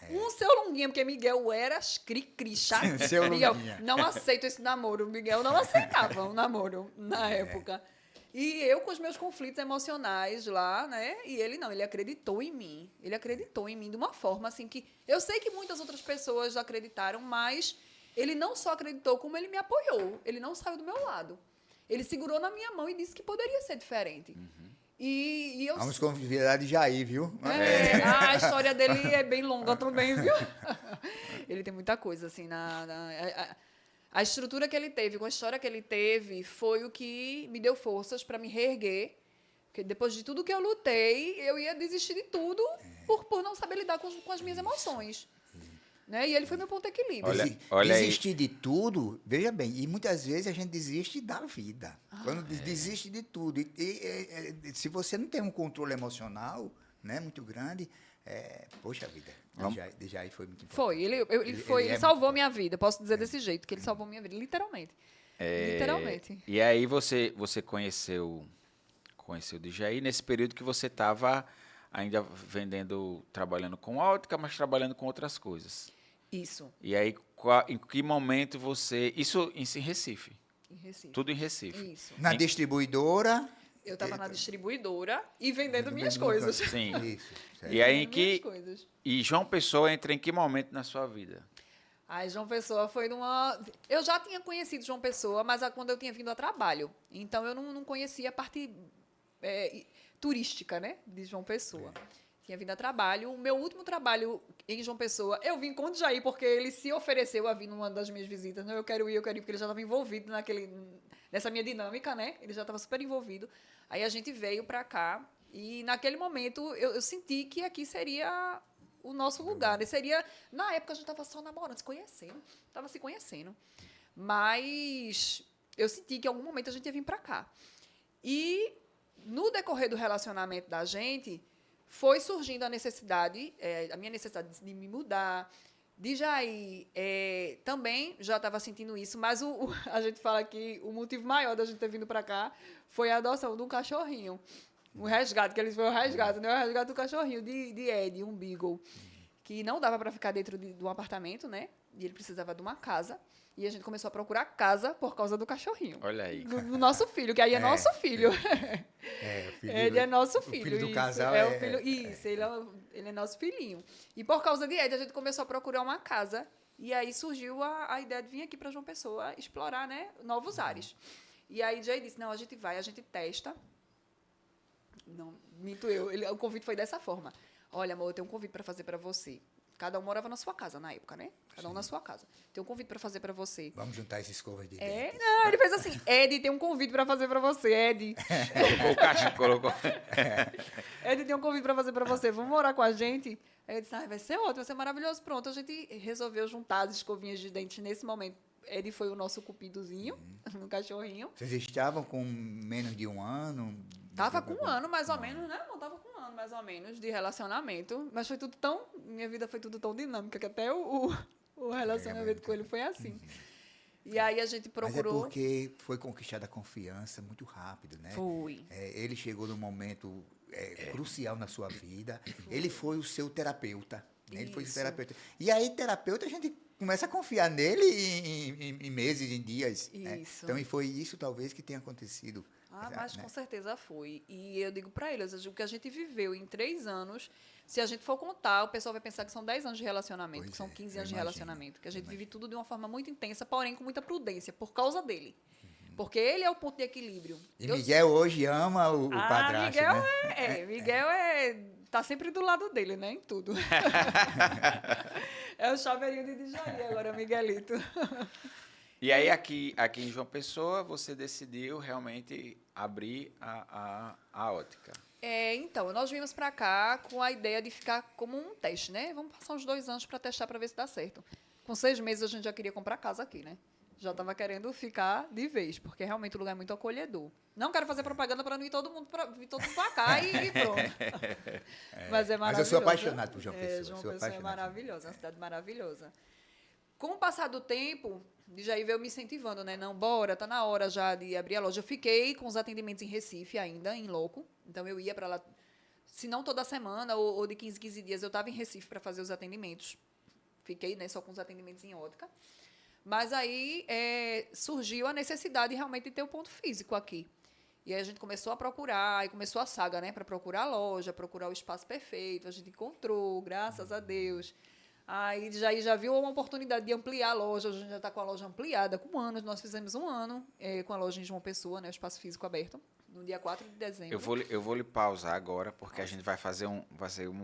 Um seu Lunguinha, porque Miguel era cri-cri, chato. Seu Miguel, Lunguinha. não aceito esse namoro. Miguel não aceitava um namoro na época. E eu com os meus conflitos emocionais lá, né? E ele não, ele acreditou em mim. Ele acreditou em mim de uma forma assim que... Eu sei que muitas outras pessoas acreditaram, mas ele não só acreditou, como ele me apoiou. Ele não saiu do meu lado. Ele segurou na minha mão e disse que poderia ser diferente. E eu... Vamos convidar de Jair, viu? A história dele é bem longa também, viu? Ele tem muita coisa, assim, a estrutura que ele teve, com a história que ele teve, foi o que me deu forças para me reerguer. Porque depois de tudo que eu lutei, eu ia desistir de tudo por não saber lidar com as minhas emoções. Né? E ele foi meu ponto de equilíbrio. Olha aí. Desistir de tudo, veja bem, e muitas vezes a gente desiste da vida. Quando desiste de tudo. E se você não tem um controle emocional, né, muito grande, poxa vida, Jair foi muito importante. Foi, ele salvou minha vida, posso dizer desse jeito, que ele salvou minha vida, literalmente. Literalmente. E aí você conheceu o Djair nesse período que você estava ainda trabalhando com óptica, mas trabalhando com outras coisas. Isso. E aí, em que momento você... Isso em Recife? Em Recife. Tudo em Recife. Isso. Na distribuidora... Eu estava na distribuidora e vendendo minhas coisas. Sim. Isso, certo. E aí, Minhas coisas. E João Pessoa entra em que momento na sua vida? Ai, João Pessoa foi numa... Eu já tinha conhecido João Pessoa, mas quando eu tinha vindo a trabalho. Então, eu não conhecia a parte turística, né, de João Pessoa. Tinha vindo a trabalho. O meu último trabalho em João Pessoa, eu vim com o Jair, porque ele se ofereceu a vir numa das minhas visitas. Não, eu quero ir, porque ele já estava envolvido nessa minha dinâmica, né? Ele já estava super envolvido. Aí a gente veio para cá e, naquele momento, eu senti que aqui seria o nosso lugar. Né? Na época, a gente estava só namorando, estava se conhecendo. Mas eu senti que, em algum momento, a gente ia vir para cá. E, no decorrer do relacionamento da gente... foi surgindo a minha necessidade de me mudar. De Jair, também já estava sentindo isso, mas a gente fala que o motivo maior da gente ter vindo para cá foi a adoção de um cachorrinho. O resgate, que eles foram o resgate, né? O resgate do cachorrinho, de Ed, um Beagle, que não dava para ficar dentro de um apartamento, né? E ele precisava de uma casa. E a gente começou a procurar casa por causa do cachorrinho. Olha aí. Do nosso filho, que aí é nosso filho. Ele é nosso filho. O filho do isso, casal o filho, isso, ele é nosso filhinho. E por causa de Ed, a gente começou a procurar uma casa. E aí surgiu a ideia de vir aqui para João Pessoa explorar, né, novos ares. E aí Jay disse, não, a gente testa. Não, minto eu. O convite foi dessa forma. Olha, amor, eu tenho um convite para fazer para você. Cada um morava na sua casa na época, né? Cada um na sua casa. Tem um convite para fazer para você. Vamos juntar esses escovas de dente. Não, ele fez assim, Ed, tem um convite para fazer para você, Ed. Colocou o cachorro, colocou... Ed, tem um convite para fazer para você, vamos morar com a gente? Aí eu disse, vai ser ótimo, vai ser maravilhoso. Pronto, a gente resolveu juntar as escovinhas de dente nesse momento. Ed foi o nosso cupidozinho, no cachorrinho. Vocês estavam com menos de um ano? Tava com um ano, mais ou menos, né? Não, tava com um ano, mais ou menos, de relacionamento. Mas foi tudo tão... Minha vida foi tudo tão dinâmica que até o relacionamento com ele foi assim. E aí a gente procurou... Mas é porque foi conquistada a confiança muito rápido, né? Foi. Ele chegou num momento crucial na sua vida. Ele foi o seu terapeuta. Né? Ele foi o seu terapeuta. E aí, terapeuta, a gente começa a confiar nele em meses, em dias. Né? Então, e foi isso, talvez, que tenha acontecido. Mas com certeza foi. E eu digo para eles, o que a gente viveu em 3 anos, se a gente for contar, o pessoal vai pensar que são 10 anos de relacionamento, que são 15 anos de relacionamento. Que a gente vive tudo de uma forma muito intensa, porém com muita prudência, por causa dele. Porque ele é o ponto de equilíbrio. E Miguel hoje ama o padrasto, Miguel né? Miguel tá sempre do lado dele, né? Em tudo. É o chaveirinho de Djaí agora, Miguelito. E aí, aqui em João Pessoa, você decidiu realmente abrir a ótica. Então, nós vimos para cá com a ideia de ficar como um teste, né? Vamos passar uns 2 anos para testar, para ver se dá certo. Com 6 meses, a gente já queria comprar casa aqui, né? Já estava querendo ficar de vez, porque realmente o lugar é muito acolhedor. Não quero fazer propaganda para não ir todo mundo para cá e pronto. Mas é maravilhoso. Mas eu sou apaixonado por João Pessoa. João sou Pessoa é apaixonado. maravilhosa, é uma cidade maravilhosa. Com o passar do tempo, Jair veio me incentivando, né? Não, bora, tá na hora já de abrir a loja. Eu fiquei com os atendimentos em Recife ainda, em loco. Então, eu ia para lá, se não toda semana, ou de 15 em 15 dias, eu estava em Recife para fazer os atendimentos. Fiquei, né, só com os atendimentos em ótica. Mas aí surgiu a necessidade realmente de ter um ponto físico aqui. E aí a gente começou a procurar, aí começou a saga, né? Para procurar a loja, procurar o espaço perfeito. A gente encontrou, graças a Deus. Aí já viu uma oportunidade de ampliar a loja. A gente já está com a loja ampliada, com anos. Nós fizemos um ano com a loja em João Pessoa, né? O espaço físico aberto, no dia 4 de dezembro. Eu vou lhe pausar agora, porque a gente vai fazer um.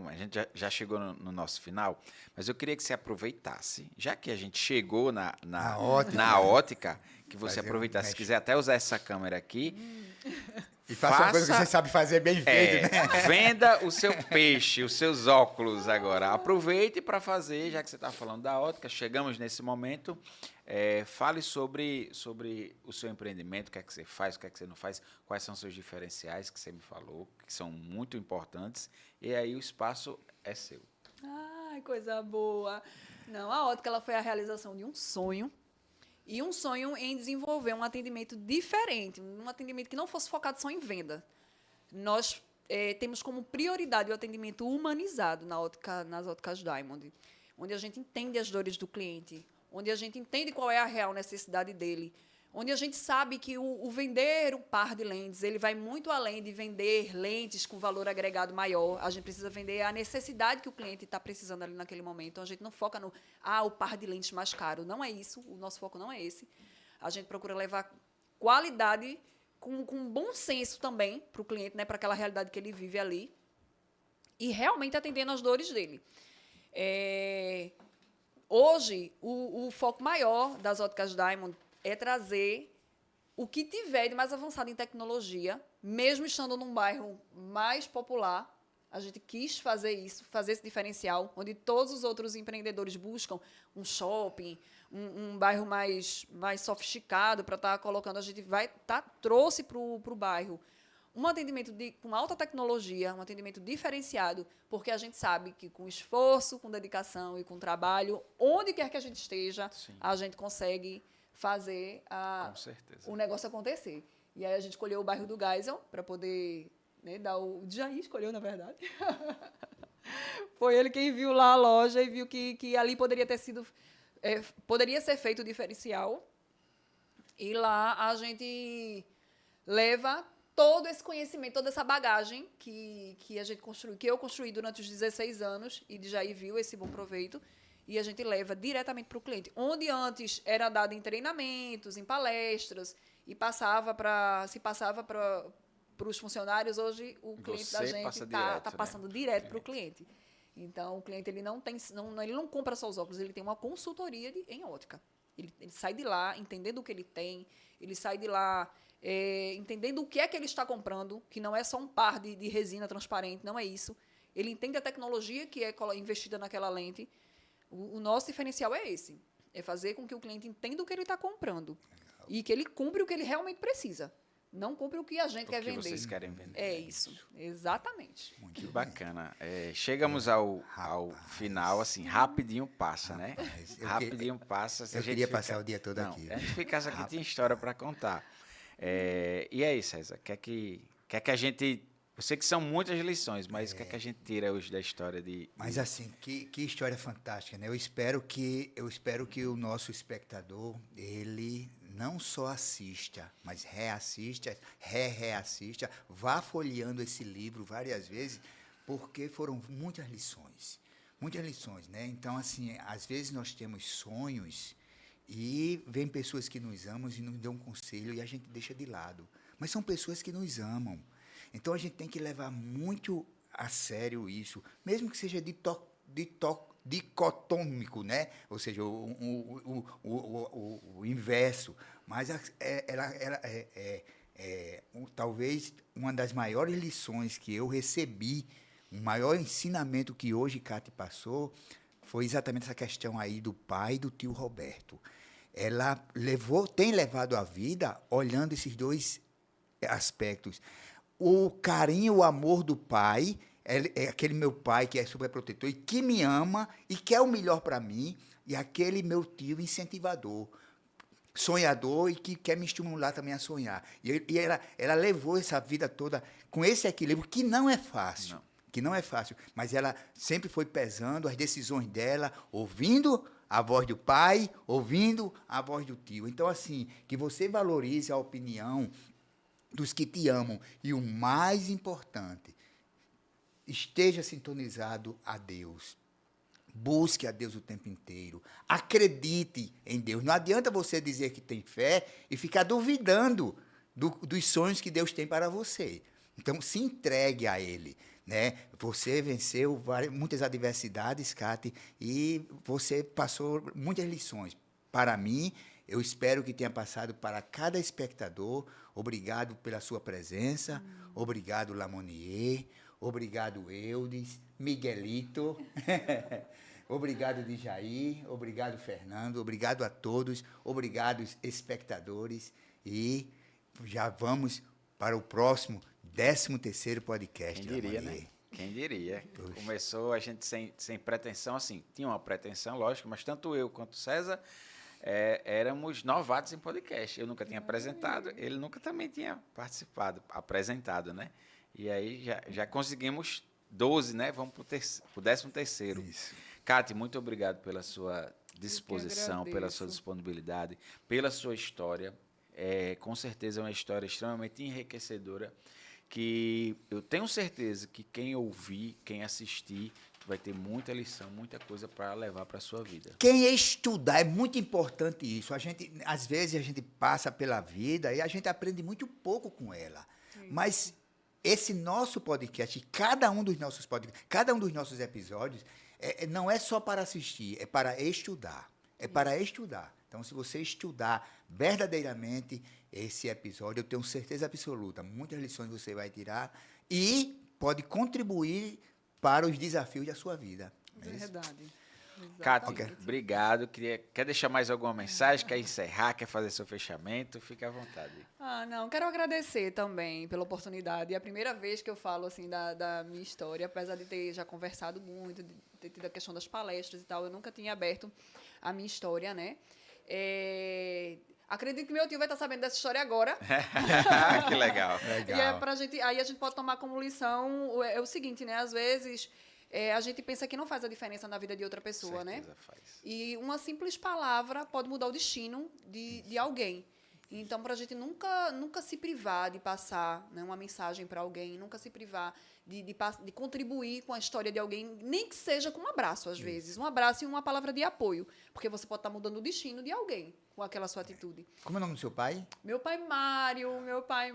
A gente já chegou no nosso final, mas eu queria que você aproveitasse, já que a gente chegou na ótica, que você aproveitasse. Se quiser até usar essa câmera aqui. E faça uma coisa que você sabe fazer bem feito, né? Venda o seu peixe, os seus óculos agora. Aproveite para fazer, já que você está falando da ótica, chegamos nesse momento. Fale sobre o seu empreendimento, o que é que você faz, o que é que você não faz, quais são os seus diferenciais que você me falou, que são muito importantes. E aí o espaço é seu. Ai, coisa boa. Não, a ótica ela foi a realização de um sonho. E um sonho em desenvolver um atendimento diferente, um atendimento que não fosse focado só em venda. Nós temos como prioridade o atendimento humanizado nas óticas Diamond, onde a gente entende as dores do cliente, onde a gente entende qual é a real necessidade dele, onde a gente sabe que o vender um par de lentes, ele vai muito além de vender lentes com valor agregado maior. A gente precisa vender a necessidade que o cliente está precisando ali naquele momento. Então, a gente não foca no, o par de lentes mais caro. Não é isso, o nosso foco não é esse. A gente procura levar qualidade com bom senso também para o cliente, né, para aquela realidade que ele vive ali, e realmente atendendo as dores dele. Hoje, o foco maior das óticas Diamond é trazer o que tiver de mais avançado em tecnologia, mesmo estando num bairro mais popular. A gente quis fazer isso, fazer esse diferencial, onde todos os outros empreendedores buscam um shopping, um bairro mais sofisticado para estar colocando. A gente trouxe para o bairro um atendimento com alta tecnologia, um atendimento diferenciado, porque a gente sabe que com esforço, com dedicação e com trabalho, onde quer que a gente esteja, sim, a gente consegue fazer o negócio acontecer. E aí a gente escolheu o bairro do Geisel para poder, né, dar o Jair escolheu, na verdade. Foi ele quem viu lá a loja e viu que ali poderia ser feito o diferencial. E lá a gente leva todo esse conhecimento, toda essa bagagem que a gente construiu, que eu construí durante os 16 anos, e Jair viu esse bom proveito. E a gente leva diretamente para o cliente. Onde antes era dado em treinamentos, em palestras, e se passava para os funcionários, hoje o cliente da gente está passando direto para o cliente. Então, o cliente ele não compra só os óculos, ele tem uma consultoria em ótica. Ele sai de lá entendendo o que ele tem, ele sai de lá entendendo o que é que ele está comprando, que não é só um par de resina transparente, não é isso. Ele entende a tecnologia que é investida naquela lente. O nosso diferencial é esse, é fazer com que o cliente entenda o que ele está comprando. Legal. E que ele compre o que ele realmente precisa. Não compre o que a gente quer vender. O que vocês querem vender. É isso, exatamente. Muito que bacana. Chegamos ao final, assim, rapidinho passa, né? Rapidinho passa. Eu queria passar o dia todo aqui. Se a gente ficasse aqui, tinha história para contar. E aí, César, o que é que a gente... Eu sei que são muitas lições, mas o que é que a gente tira hoje da história de... Mas assim, que história fantástica, né? Eu espero que o nosso espectador, ele não só assista, mas reassista, reassista, vá folheando esse livro várias vezes, porque foram muitas lições, né? Então, assim, às vezes nós temos sonhos e vem pessoas que nos amam e nos dão um conselho e a gente deixa de lado. Mas são pessoas que nos amam. Então, a gente tem que levar muito a sério isso, mesmo que seja dicotômico, né? Ou seja, o inverso. Mas talvez uma das maiores lições que eu recebi, o maior ensinamento que hoje Cátia passou, foi exatamente essa questão aí do pai e do tio Roberto. ela tem levado a vida olhando esses dois aspectos. O carinho, o amor do pai, é aquele meu pai que é superprotetor e que me ama e quer o melhor para mim, e aquele meu tio incentivador, sonhador e que quer me estimular também a sonhar. E ela levou essa vida toda com esse equilíbrio que não é fácil. Não. Que não é fácil, mas ela sempre foi pesando as decisões dela, ouvindo a voz do pai, ouvindo a voz do tio. Então, assim, que você valorize a opinião dos que te amam. E o mais importante, esteja sintonizado a Deus. Busque a Deus o tempo inteiro. Acredite em Deus. Não adianta você dizer que tem fé e ficar duvidando dos sonhos que Deus tem para você. Então, se entregue a Ele. Né? Você venceu muitas adversidades, Cátia, e você passou muitas lições. Para mim, eu espero que tenha passado para cada espectador. Obrigado pela sua presença. Obrigado, Lamonier. Obrigado, Eudes, Miguelito. Obrigado, Djair. Obrigado, Fernando. Obrigado a todos. Obrigado, espectadores. E já vamos para o próximo 13º podcast. Quem diria, né? Quem diria? Poxa. Começou a gente sem pretensão, assim, tinha uma pretensão, lógico, mas tanto eu quanto o César éramos novatos em podcast. Eu nunca tinha apresentado, ele nunca também tinha participado, apresentado, né? E aí já conseguimos 12, né? Vamos para o 13º. Isso. Cátia, muito obrigado pela sua disposição, pela agradeço. sua disponibilidade, pela sua história. Com certeza é uma história extremamente enriquecedora, que eu tenho certeza que quem ouvir, quem assistir, vai ter muita lição, muita coisa para levar para a sua vida. Quem estudar, é muito importante isso. Às vezes a gente passa pela vida e a gente aprende muito pouco com ela. Mas esse nosso podcast, cada um dos nossos episódios, não é só para assistir, é para estudar. É para estudar. Então, se você estudar verdadeiramente esse episódio, eu tenho certeza absoluta, muitas lições você vai tirar e pode contribuir para os desafios da sua vida. É verdade. Cátia, Exatamente. obrigado. Quer deixar mais alguma mensagem? Quer encerrar? Quer fazer seu fechamento? Fique à vontade. Não, quero agradecer também pela oportunidade. É a primeira vez que eu falo assim da minha história, apesar de ter já conversado muito, de ter tido a questão das palestras e tal, eu nunca tinha aberto a minha história, né? Acredito que meu tio vai estar sabendo dessa história agora. Que legal. E aí a gente pode tomar como lição o seguinte, né? Às vezes a gente pensa que não faz a diferença na vida de outra pessoa, né? Faz. E uma simples palavra pode mudar o destino de alguém. Então, para a gente nunca se privar de passar, né, uma mensagem para alguém, nunca se privar de contribuir com a história de alguém, nem que seja com um abraço, às vezes. Um abraço e uma palavra de apoio. Porque você pode estar mudando o destino de alguém com aquela sua atitude. Como é o nome do seu pai? Meu pai Mário.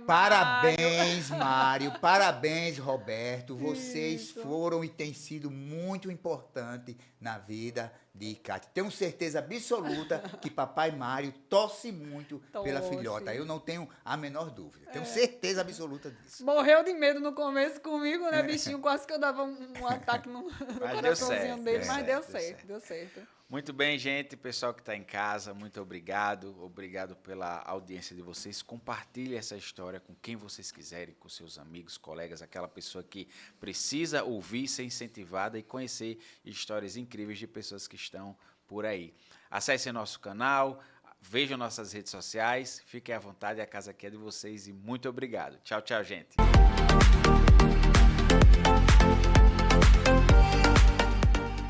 Parabéns, Mário. Parabéns, Roberto. Vocês Isso. foram e têm sido muito importantes na vida de Cátia. Tenho certeza absoluta que papai Mário torce muito pela Torce. filhota. Eu não tenho a menor dúvida. Tenho certeza absoluta disso. Morreu de medo no começo comigo, né, bichinho? Quase que eu dava um ataque no deu coraçãozinho certo, dele, deu mas certo, deu certo. Muito bem, gente. Pessoal que está em casa, muito obrigado. Obrigado pela audiência de vocês. Compartilhe essa história com quem vocês quiserem, com seus amigos, colegas, aquela pessoa que precisa ouvir, ser incentivada e conhecer histórias incríveis de pessoas que estão por aí. Acessem nosso canal, vejam nossas redes sociais, fiquem à vontade, a casa aqui é de vocês e muito obrigado. Tchau, tchau, gente.